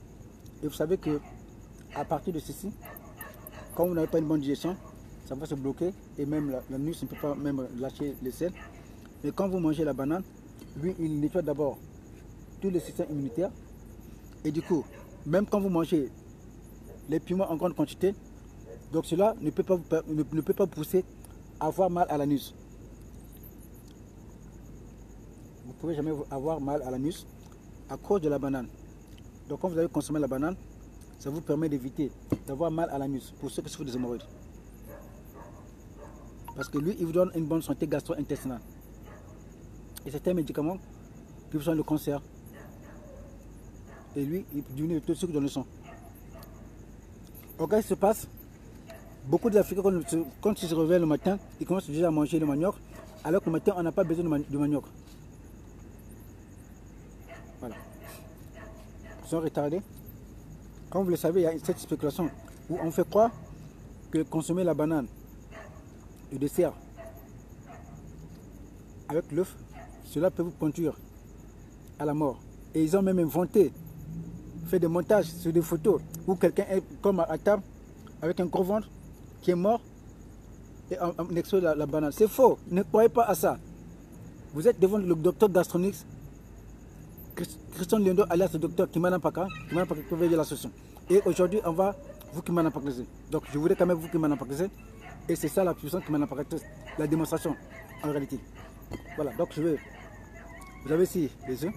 Et vous savez que à partir de ceci, quand vous n'avez pas une bonne digestion, ça va se bloquer et même la nuit ne peut pas même lâcher les selles. Mais quand vous mangez la banane, lui il nettoie d'abord tout le système immunitaire. Et du coup, même quand vous mangez les piments en grande quantité, donc cela ne peut pas vous pousser à avoir mal à l'anus. Vous ne pouvez jamais avoir mal à l'anus à cause de la banane. Donc quand vous avez consommé la banane, ça vous permet d'éviter d'avoir mal à l'anus pour ceux qui souffrent des hémorroïdes. Parce que lui, il vous donne une bonne santé gastro-intestinale. Et c'est un médicament qui vous soigne le cancer. Et lui, il diminue le taux de sucre dans le sang. Donc, qu'est-ce qui se passe? Beaucoup d'Africains, quand ils se réveillent le matin, ils commencent déjà à manger le manioc, alors que le matin, on n'a pas besoin de manioc. Voilà. Ils sont retardés. Comme vous le savez, il y a cette spéculation où on fait croire que consommer la banane, le dessert, avec l'œuf, cela peut vous conduire à la mort. Et ils ont même inventé, fait des montages sur des photos où quelqu'un est comme à table avec un gros ventre qui est mort et on extrait la banane. C'est faux, ne croyez pas à ça. Vous êtes devant le docteur gastronix Christian Liondo alias le docteur Kimana Paka qui veut la solution. Et aujourd'hui on va vous Kimana Pakese. Donc je voulais quand même vous Kimana Pakese. Et c'est ça la puissance Kimana Pakese, la démonstration en réalité. Voilà, donc vous avez ici les œufs.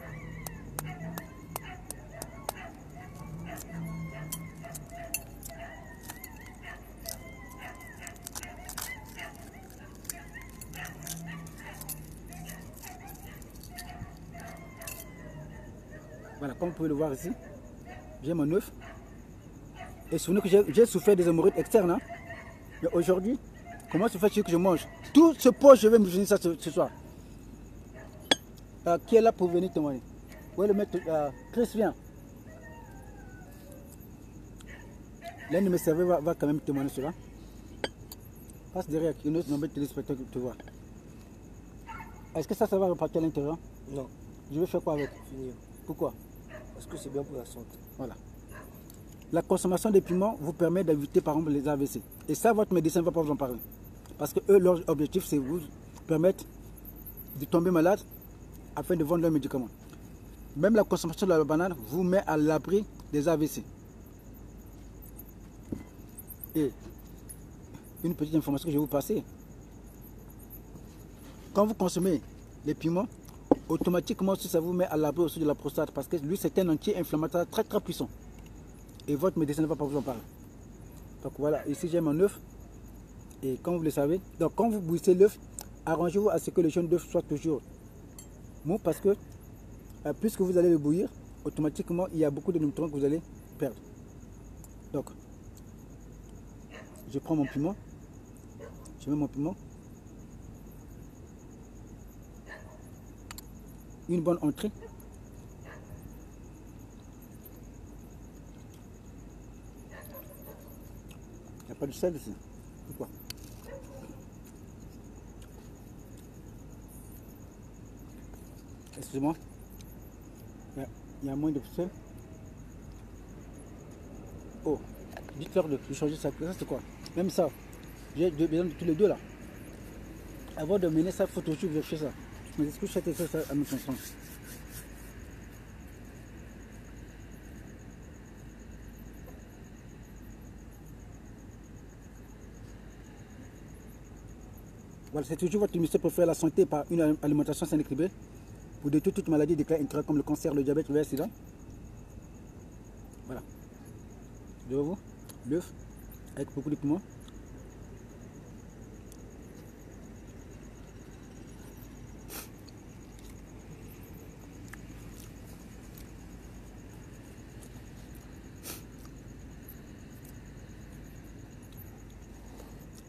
Voilà, comme vous pouvez le voir ici, j'ai mon œuf. Et souvenez que j'ai souffert des hémorroïdes externes. Hein? Mais aujourd'hui, comment se fait-il que je mange tout ce pot? Je vais me finir ça ce soir. Qui est là pour venir témoigner? Vous pouvez le mettre. Chris, viens. L'un de mes serveurs va quand même témoigner cela. Passe derrière, une autre nombre de téléspectateurs te voit. Est-ce que ça va repartir à l'intérieur? Non. Je vais faire quoi avec? Finir. Pourquoi? Parce que c'est bien pour la santé. Voilà. La consommation des piments vous permet d'éviter par exemple les AVC. Et ça, votre médecin ne va pas vous en parler. Parce que eux, leur objectif, c'est vous permettre de tomber malade afin de vendre leurs médicaments. Même la consommation de la banane vous met à l'abri des AVC. Et une petite information que je vais vous passer. Quand vous consommez les piments, automatiquement aussi ça vous met à l'abri aussi de la prostate. Parce que lui, c'est un anti-inflammatoire très très puissant. Et votre médecin ne va pas vous en parler. Donc voilà, ici j'ai mon œuf. Et comme vous le savez, donc quand vous bouillissez l'œuf, arrangez-vous à ce que le jaune d'œuf soit toujours mou parce que puisque vous allez le bouillir, automatiquement il y a beaucoup de nutriments que vous allez perdre. Donc, je prends mon piment, je mets mon piment, une bonne entrée, n'y a pas de sel ici. Pourquoi? Excusez-moi. Il y a moins de sel. Oh, dites-leur de changer ça. Ça c'est quoi? Même ça. J'ai besoin de tous les deux là. Avant de mener ça, il faut toujours vérifier ça. Mais est-ce que je fais ça à mes enfants? Voilà, c'est toujours votre émission pour faire la santé par une alimentation saine et équilibrée. Pour détruire toute maladie déclarée intérieure comme le cancer, le diabète, le VIH, sida. Voilà. Devant vous, l'œuf avec beaucoup de piment.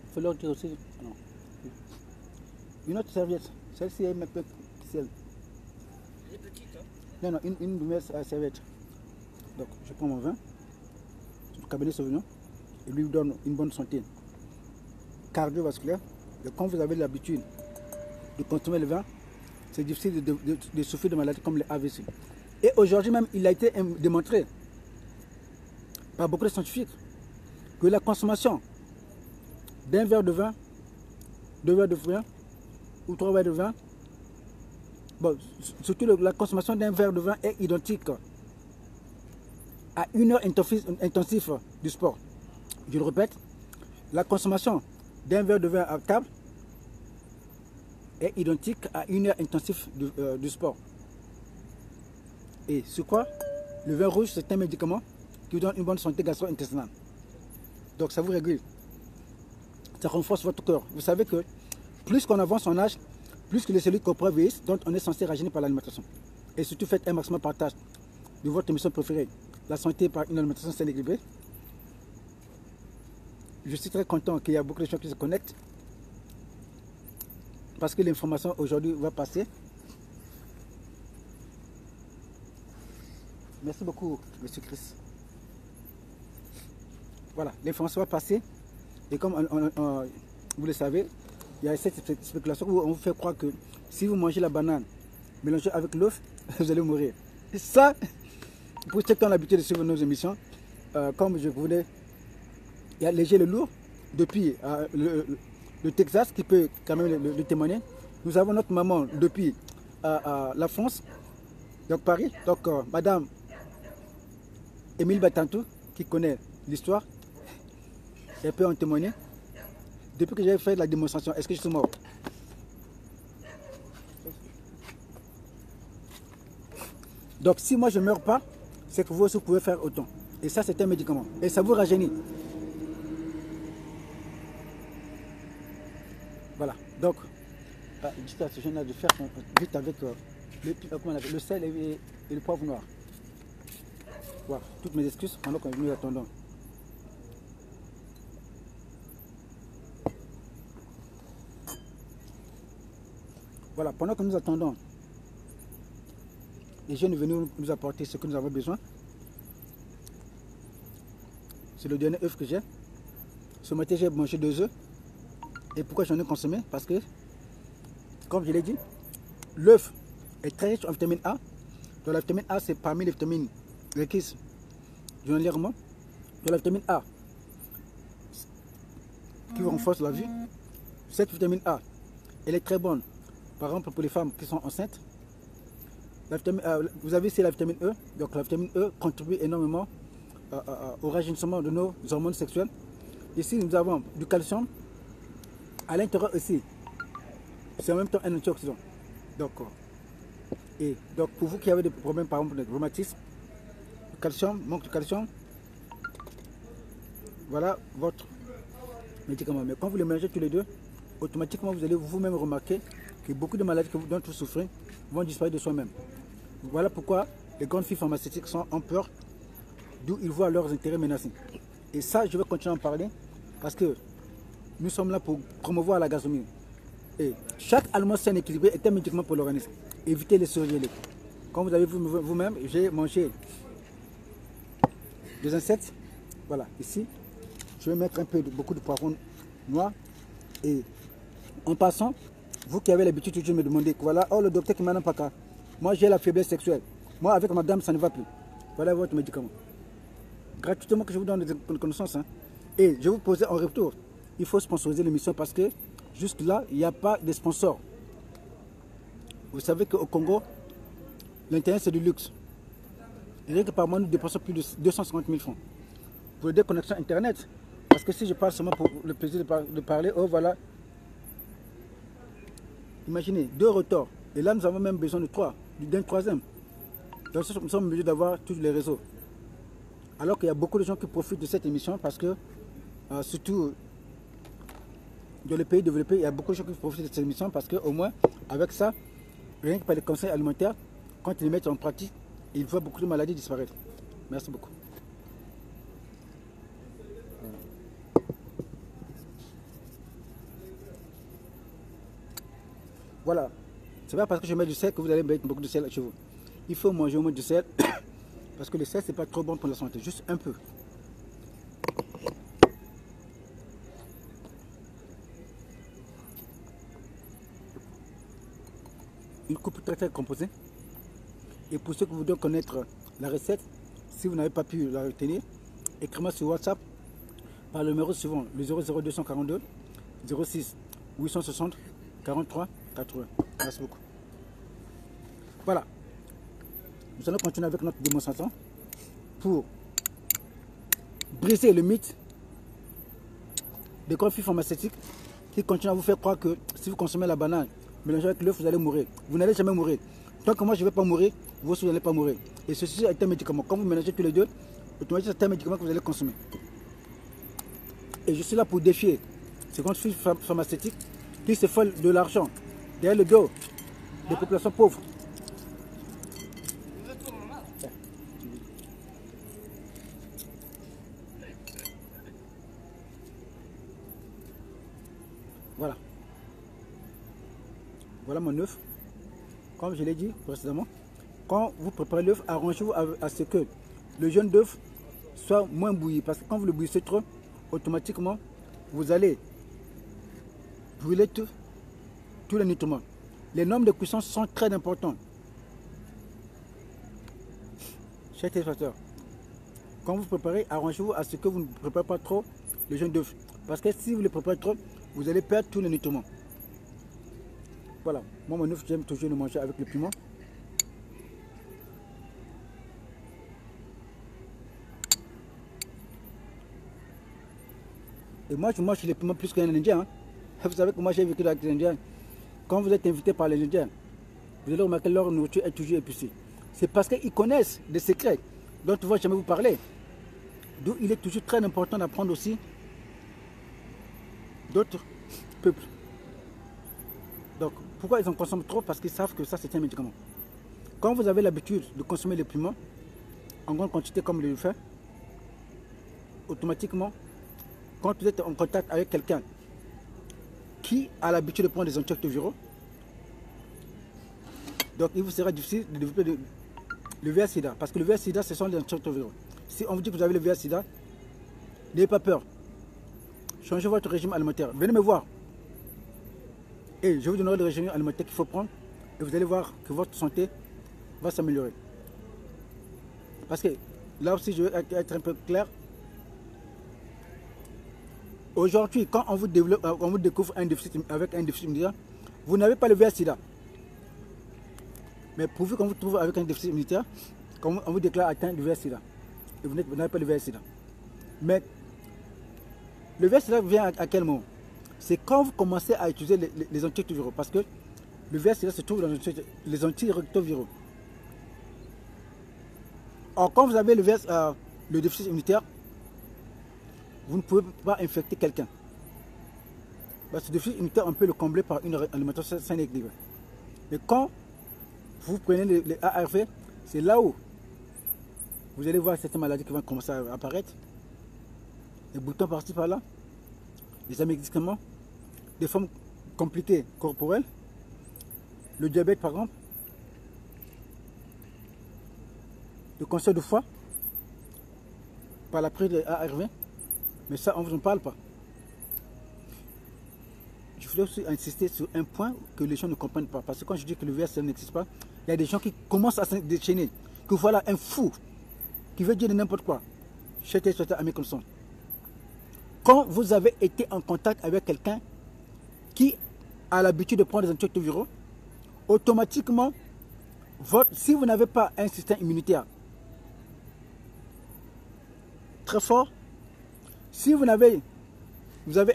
Il faut leur dire aussi. Non. Une autre serviette. Celle-ci est un peu celle. Elle est petite, hein? Non, non, une nouvelle serviette. Donc, je prends mon vin, le cabernet sauvignon, et lui donne une bonne santé cardiovasculaire. Et quand vous avez l'habitude de consommer le vin, c'est difficile de souffrir de maladies comme les AVC. Et aujourd'hui même, il a été démontré par beaucoup de scientifiques que la consommation d'un verre de vin, 2 verres de vin ou 3 verres de vin, bon, surtout la consommation d'un verre de vin est identique à 1 heure intensive du sport. Je le répète, la consommation d'un verre de vin à table est identique à 1 heure intensive du sport. Et c'est quoi? Le vin rouge, c'est un médicament qui donne une bonne santé gastro-intestinale. Donc ça vous régule. Ça renforce votre corps. Vous savez que plus qu'on avance en âge, plus que les cellules corporelles vieillissent, donc on est censé rajeunir par l'alimentation. Et surtout faites un maximum partage de votre émission préférée, la santé par une alimentation saine et équilibrée. Je suis très content qu'il y a beaucoup de gens qui se connectent parce que l'information aujourd'hui va passer. Merci beaucoup, Monsieur Chris. Voilà, l'information va passer. Et comme vous le savez, il y a cette spéculation où on vous fait croire que si vous mangez la banane mélangée avec l'œuf, vous allez mourir. Et ça, pour ceux qui ont l'habitude de suivre nos émissions, comme je voulais, il y a Léger le Lourd, depuis le Texas, qui peut quand même le témoigner. Nous avons notre maman depuis la France, donc Paris, donc Madame Émile Batantou, qui connaît l'histoire, elle peut en témoigner. Depuis que j'ai fait la démonstration, est-ce que je suis mort? Donc si moi je ne meurs pas, c'est que vous aussi pouvez faire autant. Et ça c'est un médicament. Et ça vous rajeunit. Voilà. Donc, juste à ce jeune-là de faire vite avec le sel et le poivre noir. Voilà. Toutes mes excuses pendant que nous attendons. Voilà, pendant que nous attendons, les jeunes sont venus nous apporter ce que nous avons besoin. C'est le dernier œuf que j'ai. Ce matin, j'ai mangé 2 œufs. Et pourquoi j'en ai consommé? Parce que, comme je l'ai dit, l'œuf est très riche en vitamine A. Donc la vitamine A, c'est parmi les vitamines requises journalièrement. Donc la vitamine A, qui renforce la vue. Cette vitamine A, elle est très bonne. Par exemple, pour les femmes qui sont enceintes, vous avez ici la vitamine E. Donc la vitamine E contribue énormément au rajeunissement de nos hormones sexuelles. Ici, nous avons du calcium. À l'intérieur aussi, c'est en même temps un antioxydant. Donc pour vous qui avez des problèmes, par exemple, de rhumatisme, le calcium, manque de calcium, voilà votre médicament. Mais quand vous les mélangez tous les deux, automatiquement, vous allez vous-même remarquer que beaucoup de maladies dont vous souffrez vont disparaître de soi-même. Voilà pourquoi les grandes firmes pharmaceutiques sont en peur, d'où ils voient leurs intérêts menacés. Et ça, je vais continuer à en parler parce que nous sommes là pour promouvoir la gastronomie. Et chaque aliment sain et équilibré est un médicament pour l'organisme. Évitez les surgelés. Comme vous avez vu vous-même, j'ai mangé des insectes. Voilà, ici. je vais mettre un peu beaucoup de poivron noir. Et en passant, vous qui avez l'habitude de me demander, voilà, oh le docteur qui m'a pas qu'à. Moi j'ai la faiblesse sexuelle. Moi avec madame ça ne va plus. Voilà votre médicament. Gratuitement que je vous donne des connaissances. Hein. Et je vous posais en retour, il faut sponsoriser l'émission parce que jusque là, il n'y a pas de sponsors. Vous savez qu'au Congo, l'internet c'est du luxe. Et rien que par mois, nous dépensons plus de 250 000 francs pour des connexions internet. Parce que si je parle seulement pour le plaisir de parler, oh voilà. Imaginez, 2 retards. Et là, nous avons même besoin de 3, d'un troisième. Donc, nous sommes obligés d'avoir tous les réseaux. Alors qu'il y a beaucoup de gens qui profitent de cette émission parce que, surtout dans les pays développés, il y a beaucoup de gens qui profitent de cette émission parce qu'au moins, avec ça, rien que par les conseils alimentaires, quand ils les mettent en pratique, ils voient beaucoup de maladies disparaître. Merci beaucoup. Voilà. C'est pas parce que je mets du sel que vous allez mettre beaucoup de sel chez vous. Il faut manger au moins du sel parce que le sel, c'est pas trop bon pour la santé. Juste un peu. Une coupe très composée. Et pour ceux qui voudraient connaître la recette, si vous n'avez pas pu la retenir, écrivez-moi sur WhatsApp par le numéro suivant, le 00242 06 860 43 80. Merci beaucoup. Voilà. Nous allons continuer avec notre démonstration pour briser le mythe des conflits pharmaceutiques qui continuent à vous faire croire que si vous consommez la banane mélangée avec l'œuf, vous allez mourir. Vous n'allez jamais mourir. Tant que moi je ne vais pas mourir, vous aussi vous n'allez pas mourir. Et ceci est un médicament. Quand vous mélangez tous les deux, automatiquement c'est un médicament que vous allez consommer. Et je suis là pour défier ces grandes firmes pharmaceutiques qui se font de l'argent derrière le dos des populations pauvres. Voilà. Voilà mon œuf. Comme je l'ai dit précédemment, quand vous préparez l'œuf, arrangez-vous à ce que le jaune d'œuf soit moins bouilli. Parce que quand vous le bouillissez trop, automatiquement, vous allez brûler tous les nutriments. Les normes de cuisson sont très importantes. Chers téléspectateurs, quand vous préparez, arrangez-vous à ce que vous ne préparez pas trop le jaune d'œuf. Parce que si vous le préparez trop, vous allez perdre tous les nutriments. Voilà, moi mon œuf, j'aime toujours le manger avec le piment. Et moi je mange les piments plus qu'un Indien. Hein. Vous savez que moi j'ai vécu avec les Indiens. Quand vous êtes invité par les Indiens, vous allez remarquer que leur nourriture est toujours épicée. C'est parce qu'ils connaissent des secrets dont ils ne vont jamais vous parler. D'où il est toujours très important d'apprendre aussi d'autres peuples. Donc, pourquoi ils en consomment trop? Parce qu'ils savent que ça, c'est un médicament. Quand vous avez l'habitude de consommer les piments en grande quantité comme je le fais, automatiquement, quand vous êtes en contact avec quelqu'un qui a l'habitude de prendre des antirétroviraux, donc il vous sera difficile de développer le VIH-Sida. Parce que le VIH-Sida, ce sont les antirétroviraux. Si on vous dit que vous avez le VIH-Sida, n'ayez pas peur. Changez votre régime alimentaire. Venez me voir. Et je vous donnerai le régime alimentaire qu'il faut prendre. Et vous allez voir que votre santé va s'améliorer. Parce que là aussi, je vais être un peu clair. Aujourd'hui, quand on vous découvre un déficit, avec un déficit immunitaire, vous n'avez pas le VIH-Sida. Mais pourvu qu'on vous trouve avec un déficit immunitaire, on vous déclare atteint du VIH-Sida. Et vous n'avez pas le VIH-Sida. Mais le VIH-Sida vient à quel moment? C'est quand vous commencez à utiliser les antirétroviraux. Parce que le VIH-Sida se trouve dans les antirétroviraux. Or, quand vous avez le déficit immunitaire, vous ne pouvez pas infecter quelqu'un. Parce que le déficit immunitaire, on peut le combler par une alimentation saine et équilibrée. Mais quand vous prenez les ARV, c'est là où vous allez voir certaines maladies qui vont commencer à apparaître. Des boutons par-ci par-là, des médicaments, des formes compliquées corporelles, le diabète par exemple, le cancer de foie par la prise de ARV, Mais ça, on ne vous en parle pas. Je voulais aussi insister sur un point que les gens ne comprennent pas. Parce que quand je dis que le VSL n'existe pas, il y a des gens qui commencent à se déchaîner. Que voilà un fou qui veut dire n'importe quoi. Chers téléspectateurs, amis comme ça. Quand vous avez été en contact avec quelqu'un qui a l'habitude de prendre des antiviraux, automatiquement, si vous n'avez pas un système immunitaire très fort, si vous avez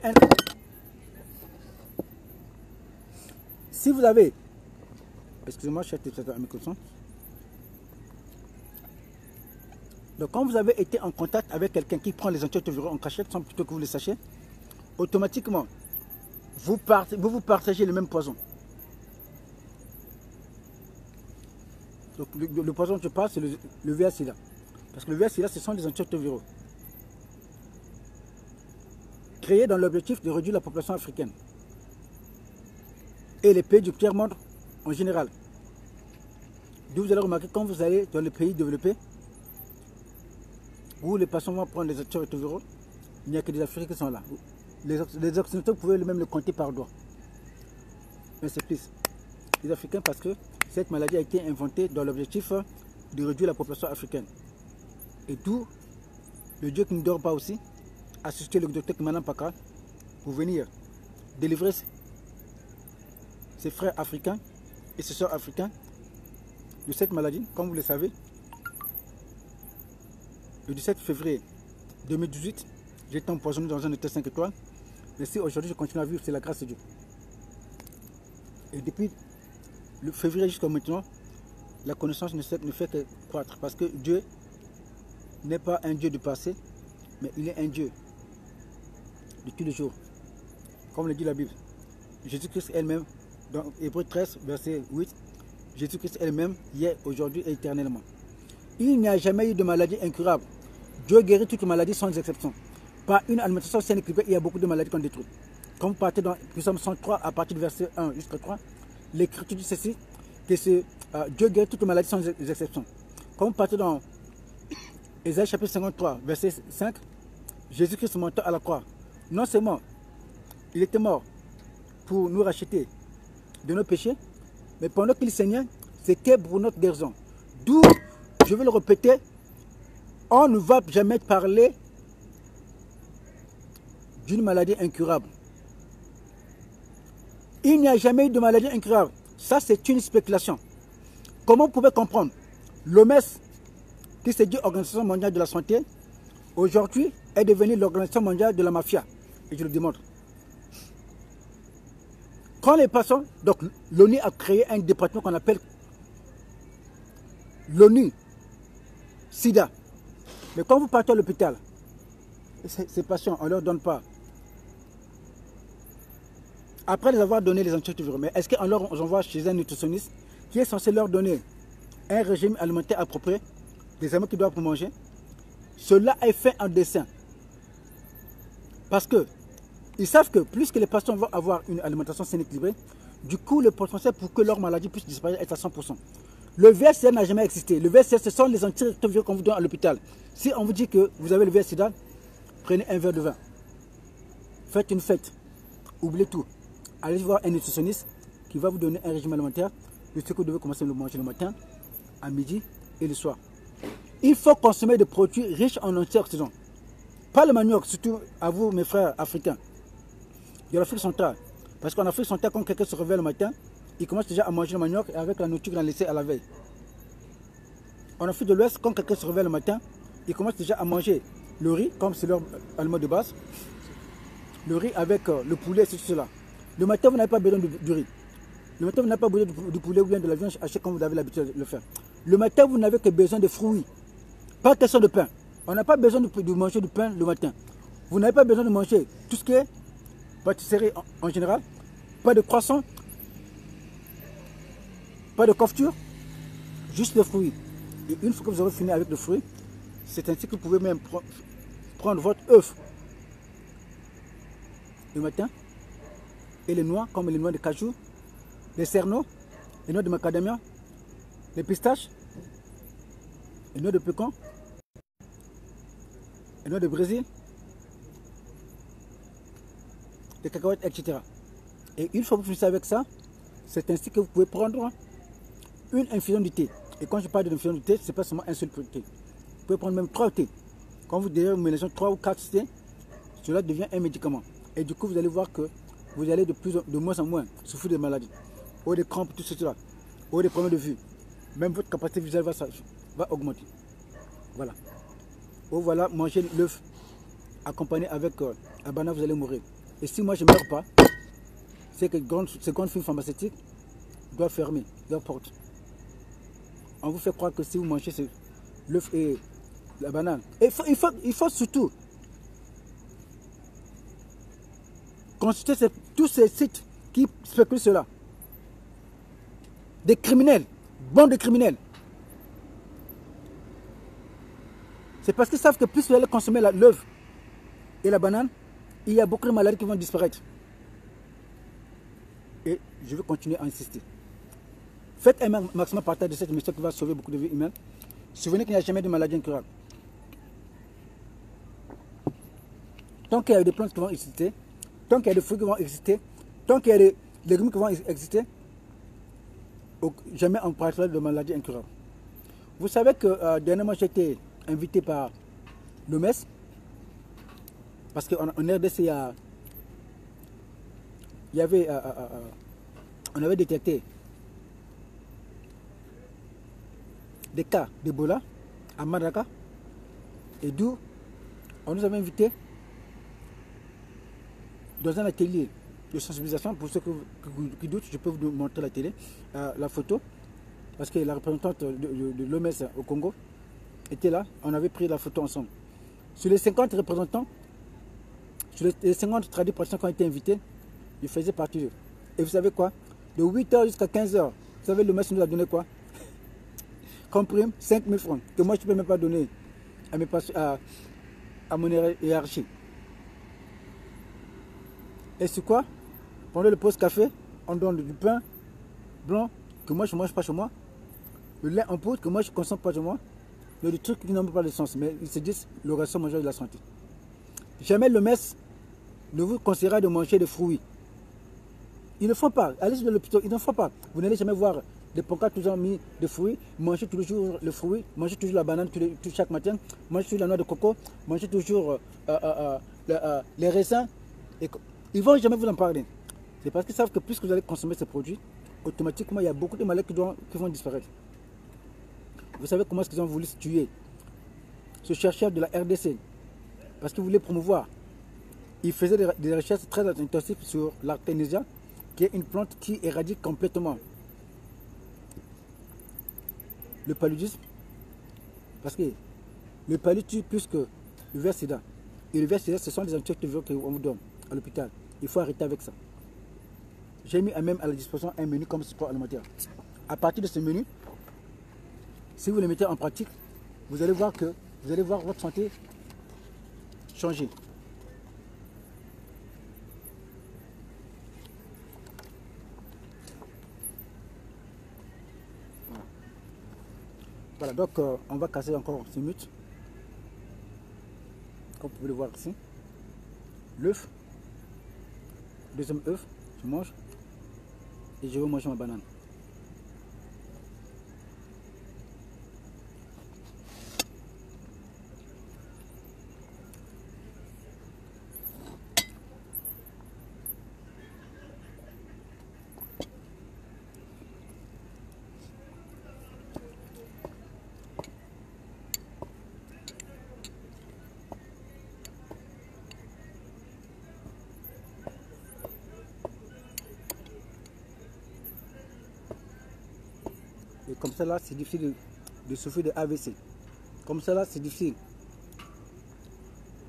un... Si vous avez... Excusez-moi, chers téléspectateurs, amis comme ça. Donc, quand vous avez été en contact avec quelqu'un qui prend les antiviraux en cachette, sans plutôt que vous le sachiez, automatiquement, vous partagez le même poison. Donc, le poison que je parle, c'est le VIH-Sida. Parce que le VIH-Sida, ce sont des antiviraux créés dans l'objectif de réduire la population africaine et les pays du tiers-monde en général. D'où vous allez remarquer, quand vous allez dans les pays développés, où les patients vont prendre les antiviraux, il n'y a que des Africains qui sont là. Les Occidentaux, vous pouvez même le compter par doigts. Mais c'est plus les Africains parce que cette maladie a été inventée dans l'objectif de réduire la population africaine. Et d'où le Dieu qui ne dort pas aussi a suscité le docteur Kimanan Paka pour venir délivrer ses frères africains et ses soeurs africains de cette maladie, comme vous le savez. Le 17 février 2018, j'étais empoisonné dans un hôtel 5 étoiles. Mais si aujourd'hui je continue à vivre, c'est la grâce de Dieu. Et depuis le février jusqu'à maintenant, la connaissance ne fait que croître. Parce que Dieu n'est pas un Dieu du passé, mais il est un Dieu de tous les jours. Comme le dit la Bible. Jésus-Christ elle-même, dans Hébreux 13, verset 8, Jésus-Christ elle-même, hier, aujourd'hui et éternellement. Il n'y a jamais eu de maladie incurable. Dieu guérit toutes les maladies sans exception. Par une alimentation saine équilibrée, il y a beaucoup de maladies qu'on détruit. Quand vous partez dans Psalm 103, à partir du verset 1 jusqu'à 3, l'Écriture dit ceci, que Dieu guérit toutes les maladies sans exception. Quand vous partez dans Ésaïe chapitre 53, verset 5, Jésus-Christ montant à la croix. Non seulement il était mort pour nous racheter de nos péchés, mais pendant qu'il saignait, c'était pour notre guérison. D'où, je vais le répéter, on ne va jamais parler d'une maladie incurable. Il n'y a jamais eu de maladie incurable. Ça, c'est une spéculation. Comment vous pouvez comprendre? L'OMS, qui se dit Organisation mondiale de la santé, aujourd'hui est devenue l'Organisation mondiale de la mafia. Et je le démontre. Quand les patients, donc l'ONU a créé un département qu'on appelle l'ONU SIDA. Mais quand vous partez à l'hôpital, ces patients, on ne leur donne pas. Après les avoir donné les antiviraux, mais est-ce qu'on leur envoie chez un nutritionniste qui est censé leur donner un régime alimentaire approprié, des aliments qu'ils doivent manger? Cela est fait en dessein. Parce que ils savent que plus que les patients vont avoir une alimentation saine équilibrée, du coup le potentiel pour que leur maladie puisse disparaître est à 100%. Le VIH-Sida n'a jamais existé. Le VIH-Sida, ce sont les antirétroviraux qu'on vous donne à l'hôpital. Si on vous dit que vous avez le VIH-Sida, prenez un verre de vin. Faites une fête. Oubliez tout. Allez voir un nutritionniste qui va vous donner un régime alimentaire de ce que vous devez commencer à manger le matin, à midi et le soir. Il faut consommer des produits riches en antioxydants. Pas le manioc, surtout à vous, mes frères africains. De l'Afrique centrale. Parce qu'en Afrique centrale, quand quelqu'un se réveille le matin, il commence déjà à manger le manioc avec la nourriture qu'il a laissée à la veille. En Afrique de l'Ouest, quand quelqu'un se réveille le matin, il commence déjà à manger le riz, comme c'est leur aliment de base. Le riz avec le poulet, c'est tout cela. Le matin, vous n'avez pas besoin du riz. Le matin, vous n'avez pas besoin du poulet ou bien de la viande hachée comme vous avez l'habitude de le faire. Le matin, vous n'avez que besoin de fruits. Pas question de pain. On n'a pas besoin de manger du pain le matin. Vous n'avez pas besoin de manger tout ce qui est pâtisserie en général. Pas de croissant. Pas de confiture. Juste des fruits. Et une fois que vous aurez fini avec le fruit, c'est ainsi que vous pouvez même prendre votre œuf le matin et les noix, comme les noix de cajou, les cerneaux, les noix de macadamia, les pistaches, les noix de pécan, les noix de Brésil, des cacahuètes, etc. Et une fois que vous finissez avec ça, c'est ainsi que vous pouvez prendre une infusion de thé. Et quand je parle d'une infusion de thé, ce n'est pas seulement un seul thé. Vous pouvez prendre même 3 thés. Quand vous mélangez 3 ou 4 thés, cela devient un médicament. Et du coup, vous allez voir que vous allez de moins en moins souffrir de maladies, ou des crampes, tout cela, ou des problèmes de vue. Même votre capacité visuelle va augmenter. Voilà. Ou voilà, manger l'œuf accompagné avec la banane, vous allez mourir. Et si moi je ne meurs pas, c'est que ces grandes firmes pharmaceutiques doivent fermer leurs portes. On vous fait croire que si vous mangez l'œuf et la banane, et il faut surtout consulter tous ces sites qui spéculent cela. Des criminels, bande de criminels. C'est parce qu'ils savent que plus vous allez consommer l'œuf et la banane, il y a beaucoup de maladies qui vont disparaître. Et je vais continuer à insister. Faites un maximum partage de cette émission qui va sauver beaucoup de vies humaines. Souvenez qu'il n'y a jamais de maladie incurable. Tant qu'il y a des plantes qui vont exister, tant qu'il y a des fruits qui vont exister, tant qu'il y a des légumes qui vont exister, jamais on parlera de maladies incurables. Vous savez que dernièrement j'ai été invité par l'OMS, parce qu'en RDC, on avait détecté des cas d'Ebola à Madaka, et d'où on nous avait invités dans un atelier de sensibilisation. Pour ceux qui doutent, je peux vous montrer la télé, la photo, parce que la représentante de l'OMS au Congo était là, on avait pris la photo ensemble. Sur les 50 représentants, sur les 50 tradipraticiens qui ont été invités, je faisais partie d'eux. Et vous savez quoi? De 8h jusqu'à 15h, vous savez, l'OMS nous a donné quoi? Comme prime, 5 000 francs, que moi je ne peux même pas donner à mon hiérarchie. Et c'est quoi? Pendant le pause café, on donne du pain blanc que moi je ne mange pas chez moi, le lait en poudre que moi je ne consomme pas chez moi, il y a des trucs qui n'ont pas de sens, mais ils se disent le ration majeur de la santé. Jamais le mess ne vous conseillera de manger des fruits. Ils ne font pas. Allez sur l'hôpital, ils ne font pas. Vous n'allez jamais voir des pancartes toujours mis de fruits. Mangez toujours le fruit, mangez toujours la banane chaque matin, mangez toujours la noix de coco, mangez toujours les raisins. Et ils ne vont jamais vous en parler. C'est parce qu'ils savent que plus vous allez consommer ces produits, automatiquement il y a beaucoup de maladies qui vont disparaître. Vous savez comment est-ce qu'ils ont voulu se tuer ce chercheur de la RDC? Parce qu'il voulait promouvoir. Il faisait des recherches très intensives sur l'artémisia, qui est une plante qui éradique complètement le paludisme. Parce que le palud tue plus que le ver sida. Et le ver sida, ce sont des antiviraux qu'on vous donne à l'hôpital. Il faut arrêter avec ça. J'ai mis même à la disposition un menu comme support alimentaire. À partir de ce menu, si vous le mettez en pratique, vous allez voir votre santé changer. Voilà, donc on va casser encore ce mythe. Comme vous pouvez le voir ici. L'œuf. Deuxième œuf, je mange. Et je vais manger ma banane. Et comme ça là, c'est difficile de souffrir de AVC. Comme ça là, c'est difficile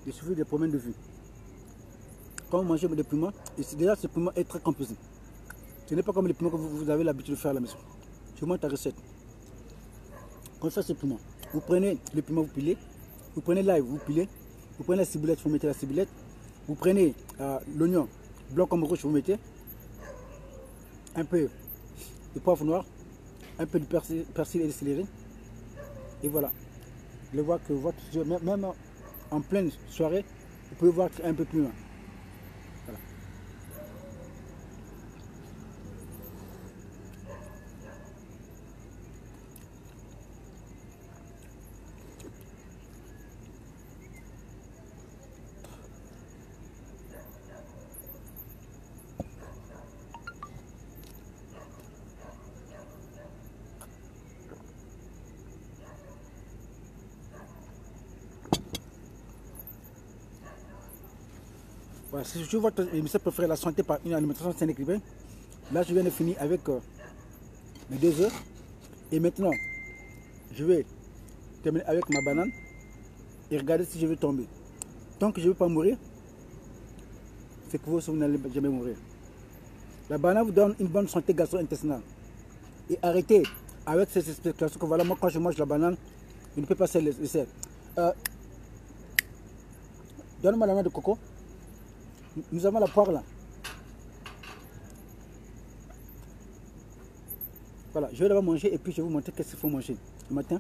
de souffrir des problèmes de vue. Quand vous mangez des piments, et déjà ce piment est très composé. Ce n'est pas comme les piments que vous avez l'habitude de faire à la maison. Je vous montre la recette. Quand ça c'est piment, vous prenez le piment, vous pilez. Vous prenez l'ail, vous pilez. Vous prenez la ciboulette, vous mettez la ciboulette. Vous prenez l'oignon blanc comme rouge, vous mettez. Un peu de poivre noir. Un peu de persil et de céleri. Et voilà. Vous allez voir que votre yeux, même en pleine soirée, vous pouvez voir un peu plus loin. Voilà. Voilà, si je votre émission préférée, la santé par une alimentation saine et équilibrée, là je viens de finir avec mes 2 œufs. Et maintenant, je vais terminer avec ma banane et regarder si je vais tomber. Tant que je ne veux pas mourir, c'est que vous n'allez jamais mourir. La banane vous donne une bonne santé gastro-intestinale. Et arrêtez avec ces spéculations que voilà, moi quand je mange la banane, je ne peux pas laisser. Donne-moi la main de coco. Nous avons la poire là. Voilà, je vais d'abord manger et puis je vais vous montrer qu'est-ce qu'il faut manger le matin.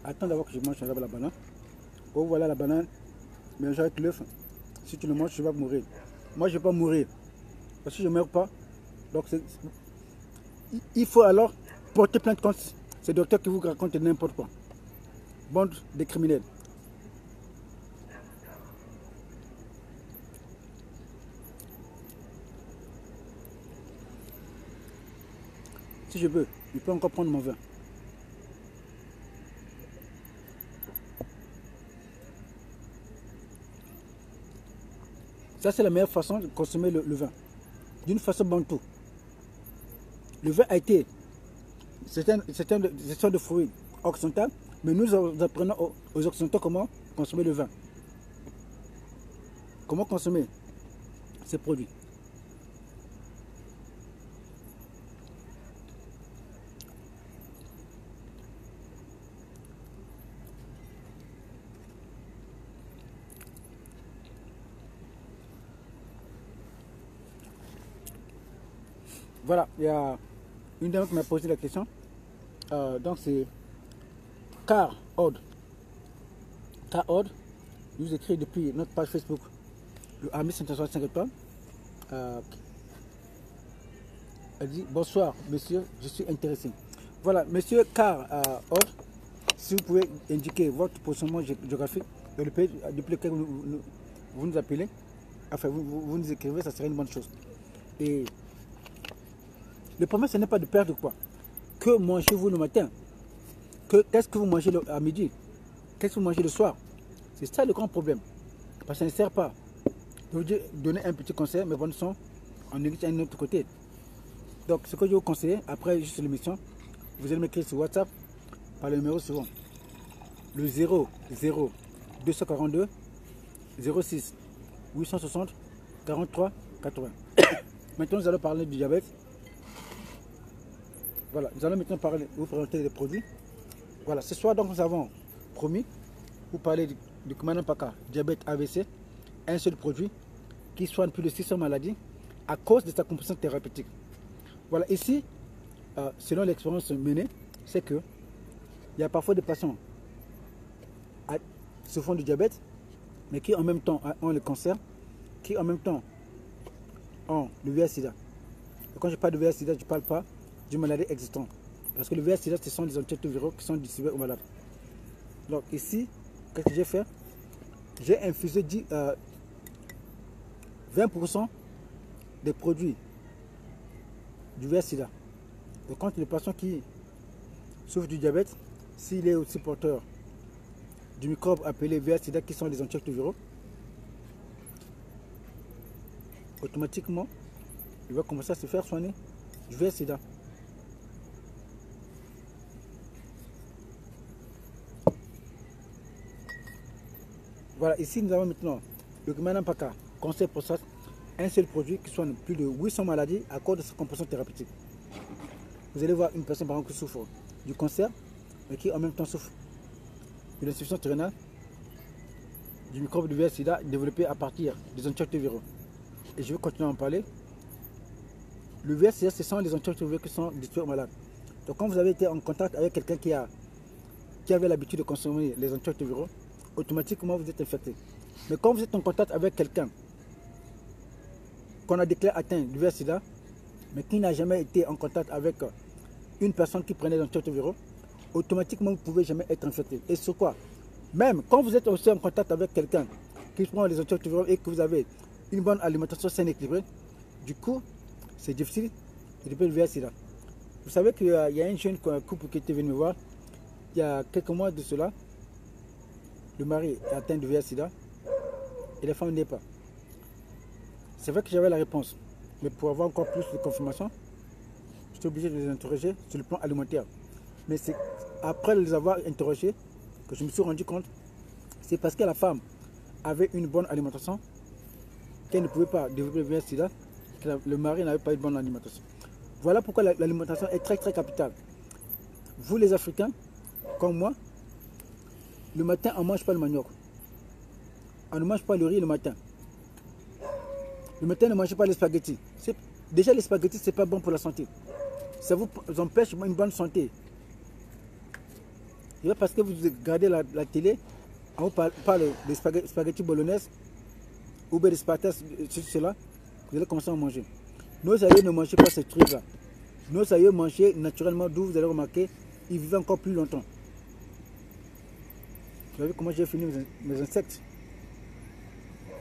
Attends d'abord que je mange la banane. Oh voilà la banane, mélangée avec l'œuf. Si tu le manges, tu vas mourir. Moi, je ne vais pas mourir. Parce que je ne meurs pas. Donc, il faut alors porter plainte contre ces docteurs qui vous racontent n'importe quoi. Bande de criminels. Si je veux, je peux encore prendre mon vin. Ça, c'est la meilleure façon de consommer le vin. D'une façon bantou. Le vin a été, c'est un de fruits occidentaux, mais nous apprenons aux occidentaux comment consommer le vin. Comment consommer ces produits. Voilà, il y a une dame qui m'a posé la question. Donc c'est Car Odd. Car Odd nous écrit depuis notre page Facebook, le Army 565 étoiles. Elle dit bonsoir monsieur, je suis intéressé. Voilà, monsieur Car Odd, si vous pouvez indiquer votre positionnement géographique dans le pays depuis lequel vous nous appelez, enfin vous nous écrivez, ça serait une bonne chose. Et le problème, ce n'est pas de perdre quoi. Que mangez-vous le matin? Qu'est-ce que vous mangez à midi? Qu'est-ce que vous mangez le soir? C'est ça le grand problème. Parce que ça ne sert pas de vous donner un petit conseil, mais bon sang, on néglige un autre côté. Donc, ce que je vous conseille, après juste l'émission, vous allez m'écrire sur WhatsApp par le numéro suivant. Le 00 242 06 860 43 80. Maintenant, nous allons parler du diabète. Voilà, nous allons maintenant vous présenter les produits. Voilà, ce soir donc nous avons promis vous parler du Kumanapaka diabète AVC, un seul produit qui soigne plus de 600 maladies à cause de sa composition thérapeutique. Voilà, ici, selon l'expérience menée, c'est que il y a parfois des patients qui souffrent du diabète, mais qui en même temps ont le cancer, qui en même temps ont le VIH-Sida. Et quand je parle de VIH-Sida, je ne parle pas d'une maladie existante. Parce que le VIH-Sida, ce sont des antirétroviraux qui sont distribués aux malades. Donc ici, qu'est-ce que j'ai fait? J'ai infusé 20% des produits du VIH-Sida. Donc quand le patient qui souffre du diabète, s'il est aussi porteur du microbe appelé VIH-Sida, qui sont des antirétroviraux, automatiquement, il va commencer à se faire soigner du VIH-Sida. Voilà, ici nous avons maintenant le Kumanapaka, conseil pour ça, un seul produit qui soigne plus de 800 maladies à cause de sa composition thérapeutique. Vous allez voir une personne par exemple qui souffre du cancer, mais qui en même temps souffre de l'insuffisance rénale, du microbe du VIH-Sida développé à partir des antirétroviraux. Et je vais continuer à en parler. Le VIH-Sida, ce sont les antirétroviraux qui sont distribués aux malades. Donc quand vous avez été en contact avec quelqu'un qui avait l'habitude de consommer les antirétroviraux, automatiquement vous êtes infecté. Mais quand vous êtes en contact avec quelqu'un qu'on a déclaré atteint du VIH-Sida, mais qui n'a jamais été en contact avec une personne qui prenait des antirétroviraux, automatiquement vous ne pouvez jamais être infecté. Et sur quoi? Même quand vous êtes aussi en contact avec quelqu'un qui prend les antirétroviraux et que vous avez une bonne alimentation saine et équilibrée, du coup, c'est difficile de développer le VIH-Sida. Vous savez qu'il y a une jeune couple qui était venu me voir il y a quelques mois de cela. le mari est atteint de VIH-Sida et la femme n'est pas. C'est vrai que j'avais la réponse, mais pour avoir encore plus de confirmation, j'étais obligé de les interroger sur le plan alimentaire. Mais c'est après les avoir interrogés que je me suis rendu compte, c'est parce que la femme avait une bonne alimentation qu'elle ne pouvait pas développer le VIH-Sida, que le mari n'avait pas une bonne alimentation. Voilà pourquoi l'alimentation est très capitale. Vous les Africains, comme moi, le matin on ne mange pas le manioc. On ne mange pas le riz le matin. Le matin, ne mangez pas les spaghettis. Déjà, les spaghettis, ce n'est pas bon pour la santé. Ça vous empêche une bonne santé. Et parce que vous regardez la télé, on vous parle des spaghettis bolognaise ou des spaghettis, cela, vous allez commencer à manger. Nos aïeux ne mangez pas ces trucs-là. Nos aïeux mangeaient naturellement, d'où vous allez remarquer, ils vivaient encore plus longtemps. Vous avez vu comment j'ai fini mes insectes?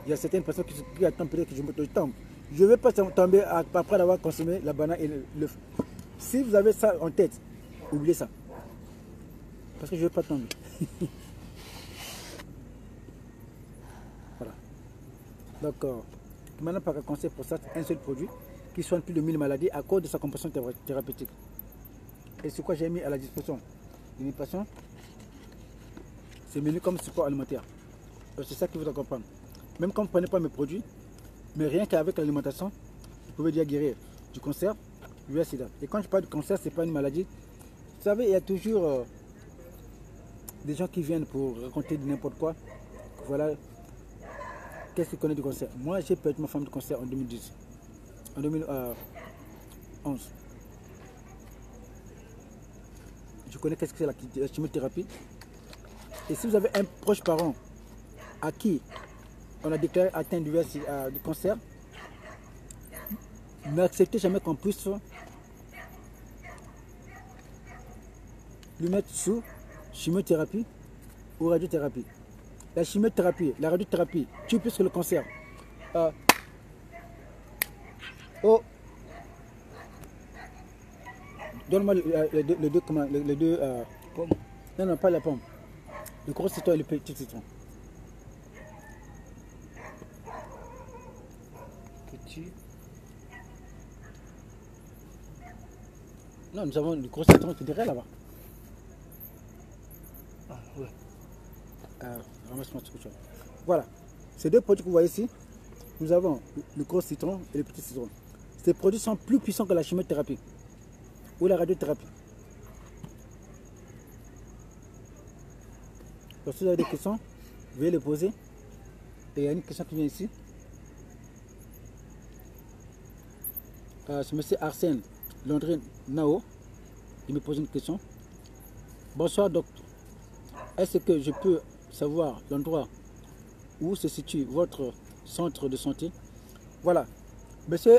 Il y a certaines personnes qui attendent peut-être que je tombe. Je ne vais pas tomber après avoir consommé la banane et l'œuf. Si vous avez ça en tête, oubliez ça. Parce que je ne vais pas tomber. Voilà. D'accord. Maintenant, par conseil pour ça, un seul produit qui soigne plus de 1000 maladies à cause de sa composition thérapeutique. Et c'est quoi j'ai mis à la disposition des patients? C'est menu comme support alimentaire. C'est ça qui vous accompagne. Même quand vous ne prenez pas mes produits, mais rien qu'avec l'alimentation, vous pouvez déjà guérir du cancer, du VIH-Sida. Et quand je parle de cancer, ce n'est pas une maladie. Vous savez, il y a toujours des gens qui viennent pour raconter n'importe quoi. Voilà, qu'est-ce qu'ils connaissent du cancer? Moi, j'ai perdu ma femme du cancer en 2010. En 2011. Je connais qu'est-ce que c'est la chimiothérapie. Et si vous avez un proche parent à qui on a déclaré atteint du cancer, n'acceptez jamais qu'on puisse lui mettre sous chimiothérapie ou radiothérapie. La chimiothérapie, la radiothérapie tue plus que le cancer. Donne-moi les deux pommes. Non, pas la pomme. Le gros citron et le petit citron. Non, nous avons le gros citron qui est derrière là-bas. Ah, ouais. Ramasse-moi ce que tu as. Voilà. Ces deux produits que vous voyez ici, nous avons le gros citron et le petit citron. Ces produits sont plus puissants que la chimiothérapie ou la radiothérapie. Donc, si vous avez des questions, veuillez les poser. Et il y a une question qui vient ici. C'est M. Arsène Landry Nao. Il me pose une question. Bonsoir docteur. Est-ce que je peux savoir l'endroit où se situe votre centre de santé? Voilà. Monsieur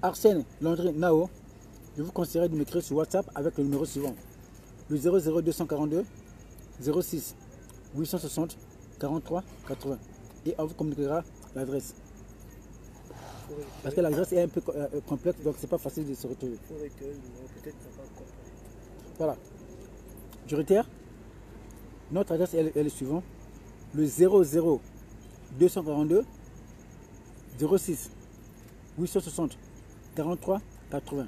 Arsène Landry Nao, je vous conseillerais de m'écrire sur WhatsApp avec le numéro suivant. Le 00242 06 860 43 80. Et on vous communiquera l'adresse. Parce que l'adresse est un peu complexe, donc c'est pas facile de se retrouver. Voilà. Je réitère. Notre adresse est le suivant. Le 00242 06 860 43 80.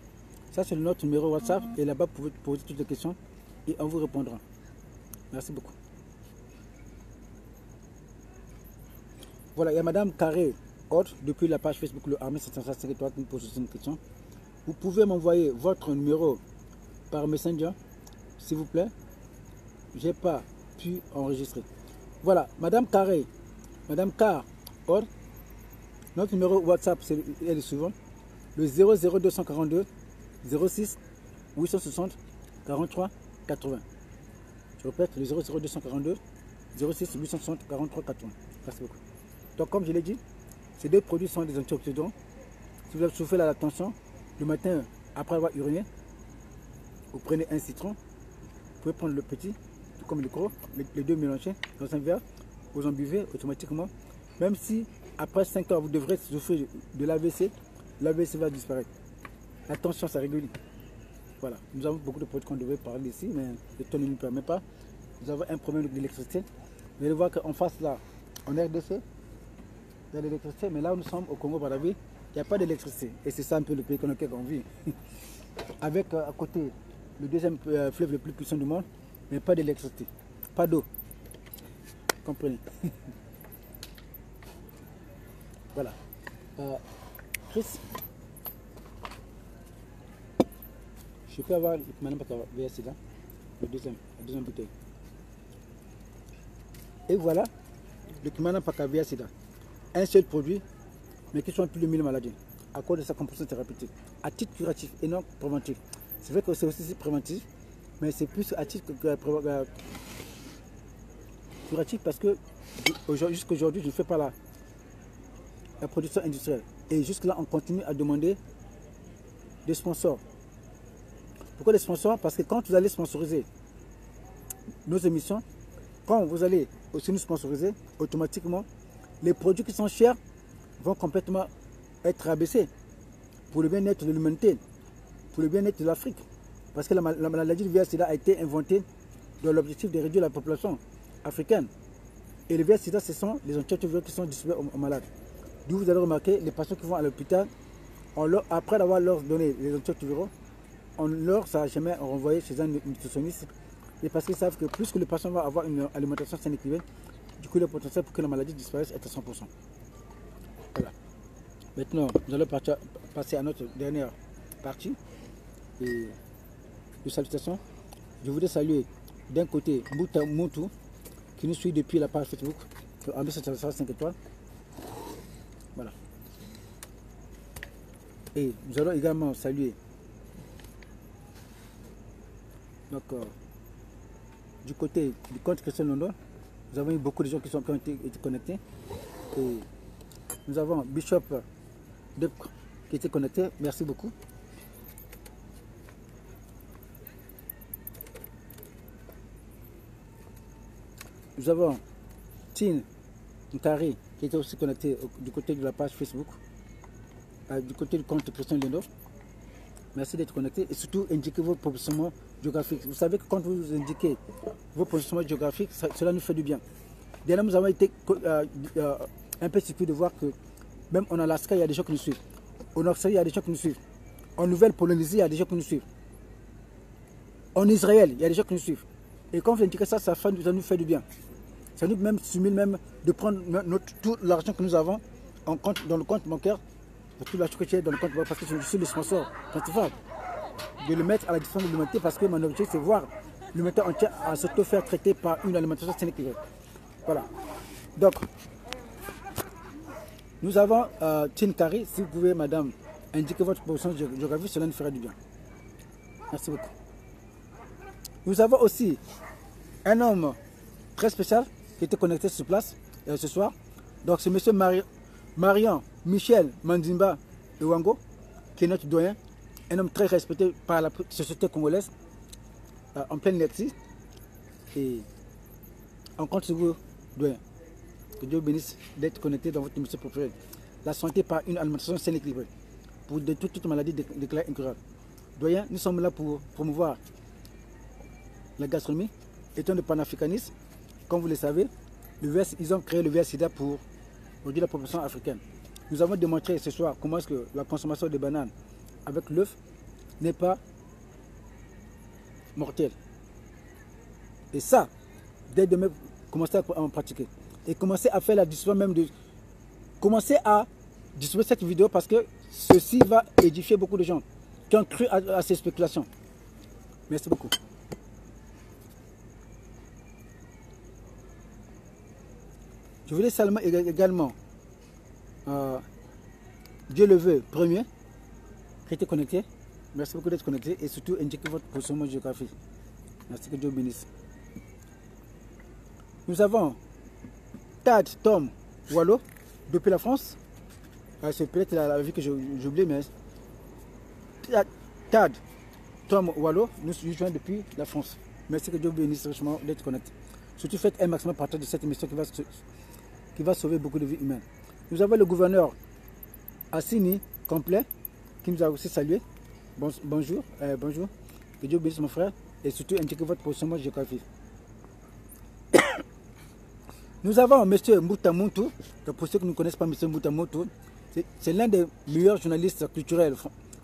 Ça c'est notre numéro WhatsApp et là-bas vous pouvez poser toutes les questions et on vous répondra. Merci beaucoup. Voilà, il y a Madame Carré Autre depuis la page Facebook Le Armée 755 qui me pose une question. Vous pouvez m'envoyer votre numéro par Messenger, s'il vous plaît. J'ai pas pu enregistrer. Voilà, Madame Carré, Madame Car Autre, notre numéro WhatsApp est le suivant, le 00242 06 860 43 80. Je répète, le 00242 06 860 43 80. Merci beaucoup. Donc comme je l'ai dit, ces deux produits sont des antioxydants. Si vous avez souffert la tension, le matin, après avoir uriné, vous prenez un citron, vous pouvez prendre le petit, tout comme le gros, les deux mélangés dans un verre, vous en buvez automatiquement. Même si après 5 heures, vous devrez souffrir de l'AVC, l'AVC va disparaître. La tension, ça régule. Voilà, nous avons beaucoup de produits qu'on devait parler ici, mais le temps ne nous permet pas. nous avons un problème d'électricité. Vous allez voir qu'en face là, en RDC, il y a l'électricité, mais là où nous sommes au Congo-Brazzaville, il n'y a pas d'électricité. Et c'est ça un peu le pays dans lequel on vit. Avec à côté le deuxième fleuve le plus puissant du monde, mais pas d'électricité, pas d'eau. Comprenez. Voilà. Chris, je peux avoir maintenant pas VS là, la deuxième bouteille. Et voilà, le Kimana Pakavia Sida. Un seul produit, mais qui sont plus de 1000 maladies, à cause de sa composition thérapeutique, à titre curatif et non préventif. C'est vrai que c'est aussi préventif, mais c'est plus à titre curatif parce que jusqu'à aujourd'hui, je ne fais pas la production industrielle. Et jusque-là, on continue à demander des sponsors. Pourquoi des sponsors? Parce que quand vous allez sponsoriser nos émissions, quand vous allez aussi nous sponsoriser, automatiquement, les produits qui sont chers vont complètement être abaissés pour le bien-être de l'humanité, pour le bien-être de l'Afrique. Parce que la maladie du VIH-Sida a été inventée dans l'objectif de réduire la population africaine. Et le VIH-Sida, ce sont les antirétroviraux qui sont distribués aux malades. D'où vous allez remarquer, les patients qui vont à l'hôpital, après avoir leur donné les antirétroviraux, on leur a jamais renvoyé chez un nutritionniste. Et parce qu'ils savent que plus que le patient va avoir une alimentation saine et équilibrée, du coup le potentiel pour que la maladie disparaisse est à 100%. Voilà. Maintenant, nous allons passer à notre dernière partie de salutations. Je voudrais saluer d'un côté Mouta Moutou qui nous suit depuis la page Facebook en 5 étoiles. Voilà. Et nous allons également saluer donc, du côté du compte Christian London, nous avons eu beaucoup de gens qui ont été connectés. Et nous avons Bishop Dep qui était connecté. Merci beaucoup. Nous avons Tin Nkari qui était aussi connecté du côté de la page Facebook, du côté du compte Christian London. Merci d'être connecté et surtout indiquez vos positionnements géographiques. Vous savez que quand vous indiquez vos positionnements géographiques, cela nous fait du bien. Dernièrement, nous avons été un peu surpris de voir que même en Alaska, il y a des gens qui nous suivent. En Australie, il y a des gens qui nous suivent. En Nouvelle-Polynésie, il y a des gens qui nous suivent. En Israël, il y a des gens qui nous suivent. Et quand vous indiquez ça, ça nous fait du bien. Ça nous même stimule même de prendre tout l'argent que nous avons dans le compte bancaire, tout l'argent que j'ai dans le compte bancaire, parce que je suis le sponsor principal, de le mettre à la disposition de l'humanité, parce que mon objectif c'est voir l'humanité entière à se faire traiter par une alimentation saine et équilibrée. Voilà. Donc, nous avons Tin Kari. Si vous pouvez, madame, indiquer votre position géographique, cela nous ferait du bien. Merci beaucoup. Nous avons aussi un homme très spécial qui était connecté sur place ce soir. Donc, c'est monsieur Marian Michel Mandimba Ewango, qui est notre doyen, un homme très respecté par la société congolaise, en pleine lecture. Et on compte sur vous, doyen. Que Dieu bénisse d'être connecté dans votre émission préférée. La santé par une alimentation saine et équilibrée. Pour toute maladie déclarée incurable. Doyen, nous sommes là pour promouvoir la gastronomie. Étant de panafricanisme, comme vous le savez, ils ont créé le VIH-Sida pour réduire la population africaine. Nous avons démontré ce soir comment est-ce que la consommation de bananes avec l'œuf n'est pas mortelle. Et ça, dès demain, commencez à en pratiquer. Et commencez à faire la distribution même de... Commencez à distribuer cette vidéo parce que ceci va édifier beaucoup de gens qui ont cru à ces spéculations. Merci beaucoup. Je voulais également Dieu le veut, premier, qui était connecté. Merci beaucoup d'être connecté et surtout indiquez votre positionnement géographique. Merci, que Dieu bénisse. Nous avons Tad Tom Wallo depuis la France. C'est peut-être la vie que j'ai oublié, mais Tad Tom Wallo nous rejoint depuis la France. Merci, que Dieu bénisse richement d'être connecté. Surtout faites un maximum partage de cette émission qui va sauver beaucoup de vies humaines. Nous avons le gouverneur Assini Complet qui nous a aussi salué. Bonjour, bonjour. Que Dieu bénisse mon frère et surtout indiquez votre positionnement géographique. Nous avons M. Moutamontu. Pour ceux qui ne connaissent pas M. Moutamontu, c'est l'un des meilleurs journalistes culturels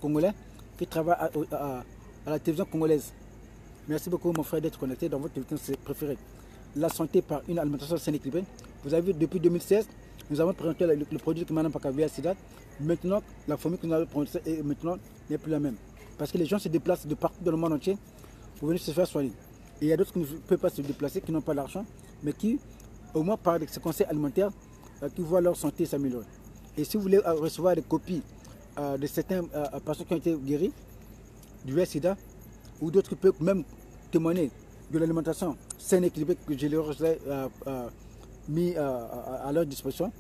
congolais qui travaille à la télévision congolaise. Merci beaucoup mon frère d'être connecté dans votre télévision préférée. La santé par une alimentation saine et équilibrée. Vous avez vu, depuis 2016, nous avons présenté le produit de Manam Paka via Sida. Maintenant, la formule que nous avons présentée n'est plus la même. Parce que les gens se déplacent de partout dans le monde entier pour venir se faire soigner. Et il y a d'autres qui ne peuvent pas se déplacer, qui n'ont pas l'argent, mais qui, au moins par ces conseils alimentaires, qui voient leur santé s'améliorer. Et si vous voulez recevoir des copies de certains patients qui ont été guéris du VIH-Sida, ou d'autres qui peuvent même témoigner de l'alimentation saine et équilibrée que je leur ai mis à leur disposition,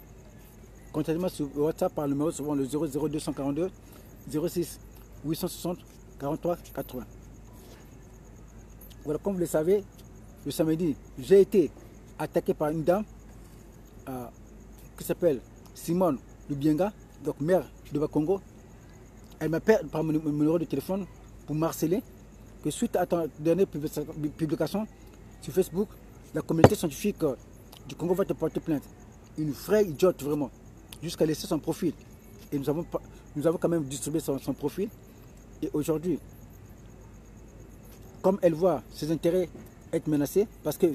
contactez-moi sur WhatsApp par le numéro suivant le 00242 06 860 43 80. Voilà, comme vous le savez, le samedi, j'ai été attaqué par une dame qui s'appelle Simone Lubienga, donc maire de Bakongo. Elle m'appelle par mon numéro de téléphone pour m'harceler que suite à ta dernière publication sur Facebook, la communauté scientifique du Congo va te porter plainte. Une vraie idiote vraiment, jusqu'à laisser son profil. Et nous avons quand même distribué son profil. Et aujourd'hui, comme elle voit ses intérêts être menacés, parce que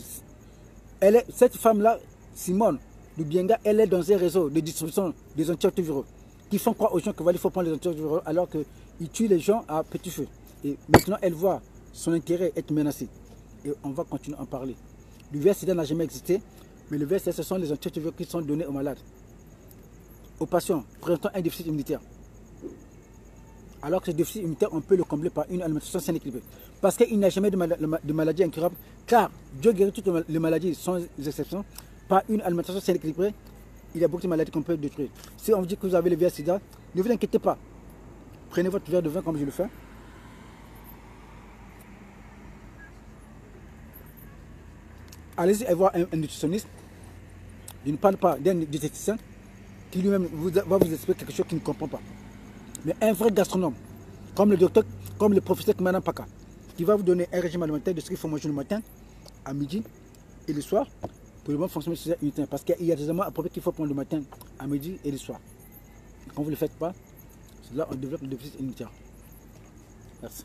cette femme-là, Simone Lubienga, elle est dans un réseau de distribution des antirétroviraux qui font croire aux gens qu'il faut prendre les antirétroviraux alors qu'ils tuent les gens à petit feu. Et maintenant, elle voit son intérêt être menacé. Et on va continuer à en parler. Le VIH-Sida n'a jamais existé, mais le VIH-Sida, ce sont les antirétroviraux qui sont donnés aux malades, aux patients présentant un déficit immunitaire. Alors que ce déficit immunitaire, on peut le combler par une alimentation saine et équilibrée. Parce qu'il n'y a jamais de maladie incurable, car Dieu guérit toutes les maladies sans exception. Par une alimentation saine et équilibrée, il y a beaucoup de maladies qu'on peut détruire. Si on vous dit que vous avez le VIH-Sida, ne vous inquiétez pas. Prenez votre verre de vin comme je le fais. Allez-y et voir un nutritionniste. Je ne parle pas d'un diététicien qui lui-même va vous expliquer quelque chose qu'il ne comprend pas. Mais un vrai gastronome, comme le docteur, comme le professeur Manam Paka, qui va vous donner un régime alimentaire de ce qu'il faut manger le matin, à midi et le soir, pour le bon fonctionnement du système immunitaire. Parce qu'il y a des aliments appropriés qu'il faut prendre le matin, à midi et le soir. Quand vous ne le faites pas, c'est là on développe le déficit immunitaire. Merci.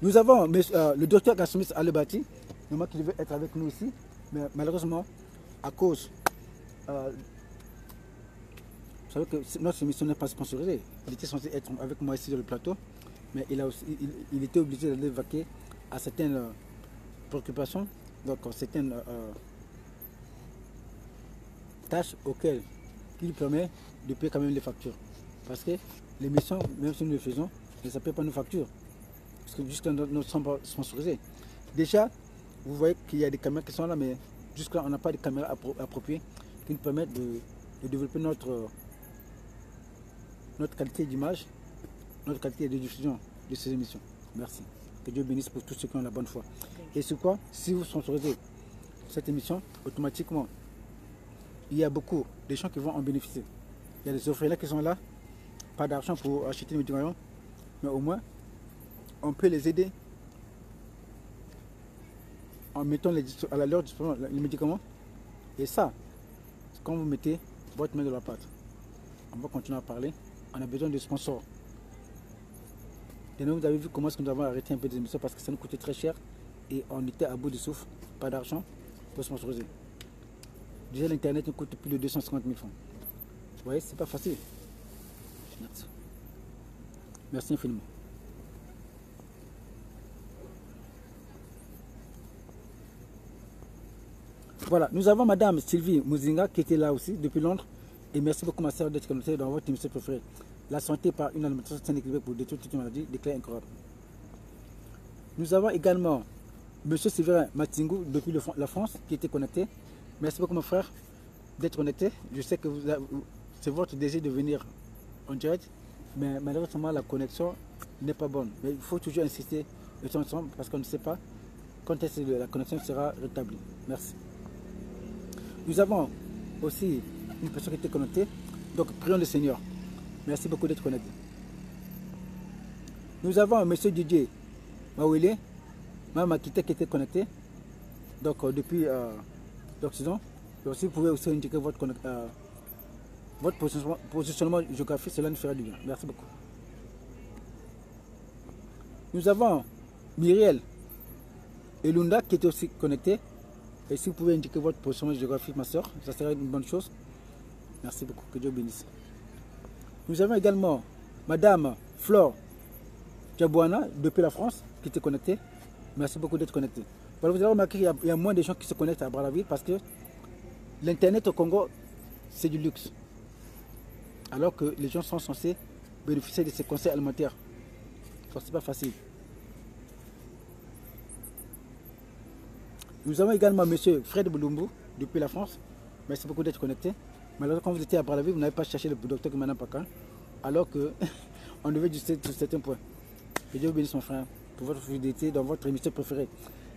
Nous avons le docteur Gassomis Alebati, qui devait être avec nous ici, mais malheureusement, à cause vous savez que notre émission n'est pas sponsorisée. Il était censé être avec moi ici sur le plateau, mais il était obligé d'aller vaquer à certaines préoccupations, donc certaines tâches auxquelles il lui permet de payer quand même les factures. Parce que l'émission, même si nous le faisons, ne s'appelle pas nos factures. Parce que jusqu'à nous ne sommes pas sponsorisés. Déjà, vous voyez qu'il y a des caméras qui sont là, mais jusqu'à on n'a pas de caméras appropriées qui nous permettent de développer notre qualité d'image, notre qualité de diffusion de ces émissions. Merci. Que Dieu bénisse pour tous ceux qui ont la bonne foi. Et c'est quoi? Si vous sponsorisez cette émission, automatiquement, il y a beaucoup de gens qui vont en bénéficier. Il y a des orphelins qui sont là, pas d'argent pour acheter les médicaments, mais au moins, on peut les aider en mettant à leur disposition les médicaments. Et ça, c'est quand vous mettez votre main de la pâte. On va continuer à parler. On a besoin de sponsors. Et nous, vous avez vu comment est-ce que nous avons arrêté un peu des émissions parce que ça nous coûtait très cher et on était à bout de souffle, pas d'argent pour sponsoriser. Déjà, l'internet nous coûte plus de 250 000 francs. Vous voyez, c'est pas facile. Merci. Merci infiniment. Voilà, nous avons Madame Sylvie Muzinga qui était là aussi depuis Londres. Et merci beaucoup ma soeur d'être connectée dans votre émission préférée. La santé par une alimentation saine et équilibrée pour détruire toutes les maladies, déclare incroyable. Nous avons également M. Séverin Matingou depuis la France qui était connecté. Merci beaucoup mon frère d'être connecté. Je sais que c'est votre désir de venir en direct, mais malheureusement la connexion n'est pas bonne. Mais il faut toujours insister de temps ensemble parce qu'on ne sait pas quand est-ce que la connexion sera rétablie. Merci. Nous avons aussi une personne qui était connectée. Donc, prions le Seigneur. Merci beaucoup d'être connecté. Nous avons M. Didier Mawele Mme Makita qui était connectée. Donc depuis l'Occident. Donc si vous pouvez aussi indiquer votre positionnement géographique, cela nous fera du bien. Merci beaucoup. Nous avons Myriel et Lunda qui étaient aussi connectés. Et si vous pouvez indiquer votre positionnement géographique, ma soeur, ça serait une bonne chose. Merci beaucoup, que Dieu bénisse. Nous avons également Madame Flore Diabouana depuis la France qui était connectée. Merci beaucoup d'être connecté. Voilà, vous allez remarquer qu'il y a moins de gens qui se connectent à Brazzaville parce que l'Internet au Congo, c'est du luxe. Alors que les gens sont censés bénéficier de ces conseils alimentaires. Ce n'est pas facile. Nous avons également M. Fred Boulumbu depuis la France. Merci beaucoup d'être connecté. Malheureusement, quand vous étiez à Brazzaville, vous n'avez pas cherché le docteur Kimana Pakan. Alors qu'on devait juster sur certains points. Que Dieu bénisse mon frère pour votre fidélité dans votre émission préférée.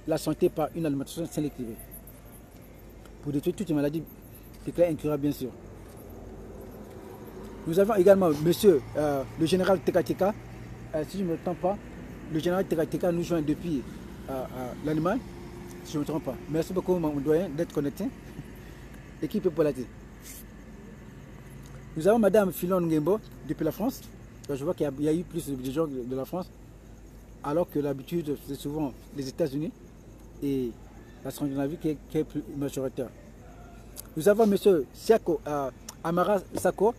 La santé par une alimentation saine et équilibrée. Pour détruire toutes les maladies déclarées incurables, bien sûr. Nous avons également monsieur le général Tekatika. Si je ne me trompe pas, le général Tekatika nous joint depuis l'Allemagne. Si je ne me trompe pas. Merci beaucoup, mon doyen, d'être connecté. Équipe Polati. Nous avons madame Filon Ngembo depuis la France. Je vois qu'il y a eu plus de gens de la France. Alors que l'habitude, c'est souvent les États-Unis. Et la Scandinavie qui est plus majoritaire. Nous avons M. Siako Amara Sako,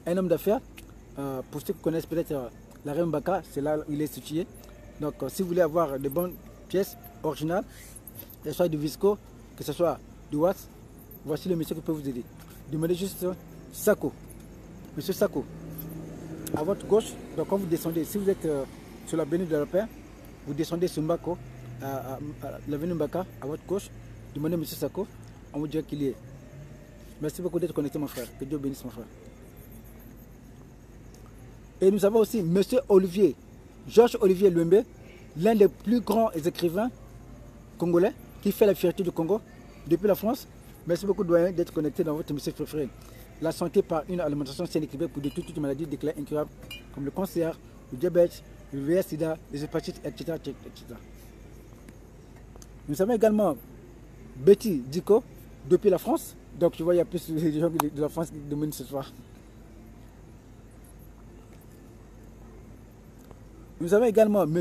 un homme d'affaires. Pour ceux qui connaissent peut-être la Rembaka, c'est là où il est situé. Donc si vous voulez avoir de bonnes pièces originales, que ce soit du Visco, que ce soit du Watts, voici le monsieur qui peut vous aider. Demandez juste Sako. Monsieur Sako, à votre gauche, donc quand vous descendez, si vous êtes sur la Bénin de la Paix, vous descendez sur Mbako, l'avenue Mbaka, à votre gauche, demandez M. Sako, on vous dira qu'il y est. Merci beaucoup d'être connecté, mon frère. Que Dieu bénisse, mon frère. Et nous avons aussi M. Olivier, Georges Olivier Luembe, l'un des plus grands écrivains congolais qui fait la fierté du Congo depuis la France. Merci beaucoup, doyen, d'être connecté dans votre émission préférée. La santé par une alimentation saine et équilibrée pour détruire toutes les maladies déclarées incurables comme le cancer, le diabète, le VIH-Sida, les hépatites, etc., etc. Nous avons également Betty Diko depuis la France. Donc je vois il y a plus de gens de la France qui dominent ce soir. Nous avons également M.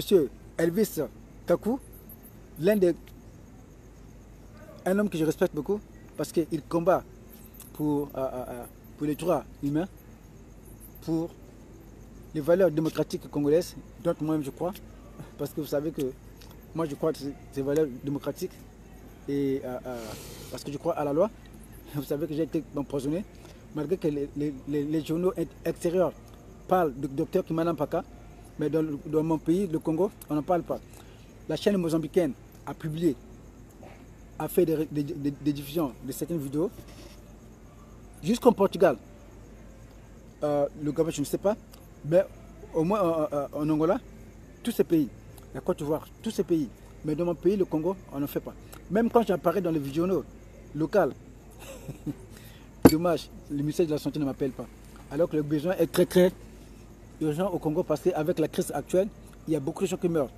Elvis Kakou, un homme que je respecte beaucoup parce qu'il combat pour les droits humains, pour les valeurs démocratiques congolaises, dont moi-même je crois, parce que vous savez que moi je crois que ces valeurs démocratiques, et parce que je crois à la loi. Vous savez que j'ai été empoisonné, malgré que les journaux extérieurs parlent du docteur Kimana Mpaka, mais dans mon pays, le Congo, on n'en parle pas. La chaîne mozambicaine a publié, a fait des diffusions de certaines vidéos, jusqu'en Portugal. Le Gabon, je ne sais pas, mais au moins en Angola, tous ces pays, la Côte d'Ivoire, tous ces pays, mais dans mon pays, le Congo, on n'en fait pas. Même quand j'apparais dans les journaux locaux, dommage, le ministère de la Santé ne m'appelle pas. Alors que le besoin est très très urgent au Congo parce qu'avec la crise actuelle, il y a beaucoup de gens qui meurent.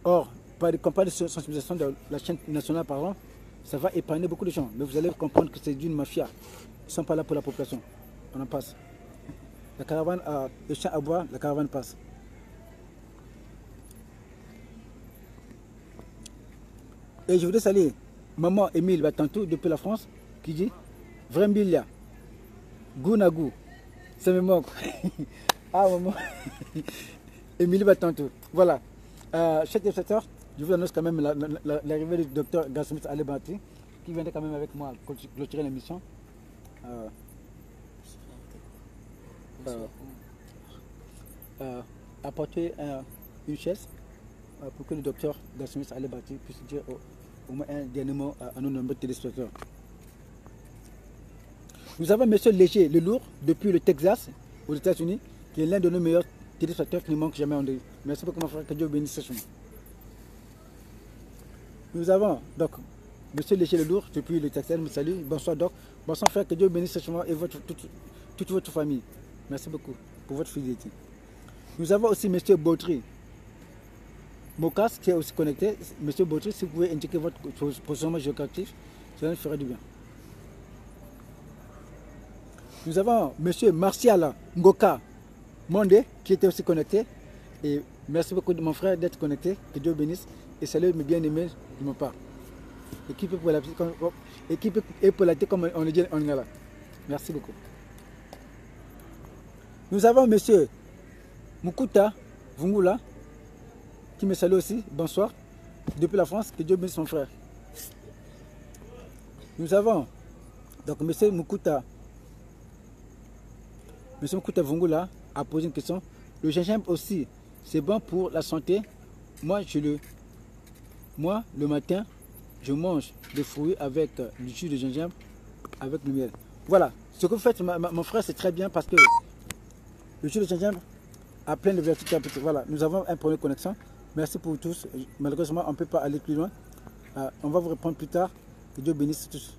Or, par des campagnes de sensibilisation de la chaîne nationale, par exemple, ça va épargner beaucoup de gens. Mais vous allez comprendre que c'est d'une mafia. Ils ne sont pas là pour la population. On en passe. La caravane a le champ à boire, la caravane passe. Et je voudrais saluer maman Émile Batantou depuis la France qui dit Vrembilia, Gounagou, ça me manque. Ah maman, Émile Batantou. Voilà. Chers téléspectateurs, je vous annonce quand même l'arrivée du docteur Gasmith Alebati qui viendrait quand même avec moi clôturer l'émission. Apporter une chaise pour que le docteur Gasmith Alebati puisse dire au moins un dernier mot à nos nombreux téléspectateurs. Nous avons M. Léger Lelour depuis le Texas, aux États-Unis, qui est l'un de nos meilleurs téléspectateurs qui ne manque jamais en deux. Merci beaucoup, mon frère, que Dieu bénisse ce chemin. Nous avons donc M. Léger Lelour depuis le Texas, me salue. Bonsoir, Doc. Bonsoir, frère, que Dieu bénisse ce chemin et toute votre famille. Merci beaucoup pour votre fidélité. Nous avons aussi M. Bautry Mocas qui est aussi connecté. Monsieur Baudry, si vous pouvez indiquer votre positionnement géographique, cela nous ferait du bien. Nous avons monsieur Martial Ngoka Monde qui était aussi connecté. Et merci beaucoup de mon frère d'être connecté. Que Dieu bénisse. Et salut mes bien-aimés de mon part. Équipe et pour la tête comme on le dit en Ngala. Merci beaucoup. Nous avons monsieur Mukuta Vungula qui me salue aussi. Bonsoir. Depuis la France, que Dieu bénisse mon frère. Nous avons donc monsieur Mukuta Vungula a posé une question. Le gingembre aussi, c'est bon pour la santé. Moi, le matin, je mange des fruits avec du jus de gingembre, avec du miel. Voilà. Ce que vous faites, mon frère, c'est très bien parce que le jus de gingembre a plein de vertus thérapeutiques. Voilà. Nous avons un problème de connexion. Merci pour tous. Malheureusement, on ne peut pas aller plus loin. On va vous répondre plus tard. Que Dieu bénisse tous.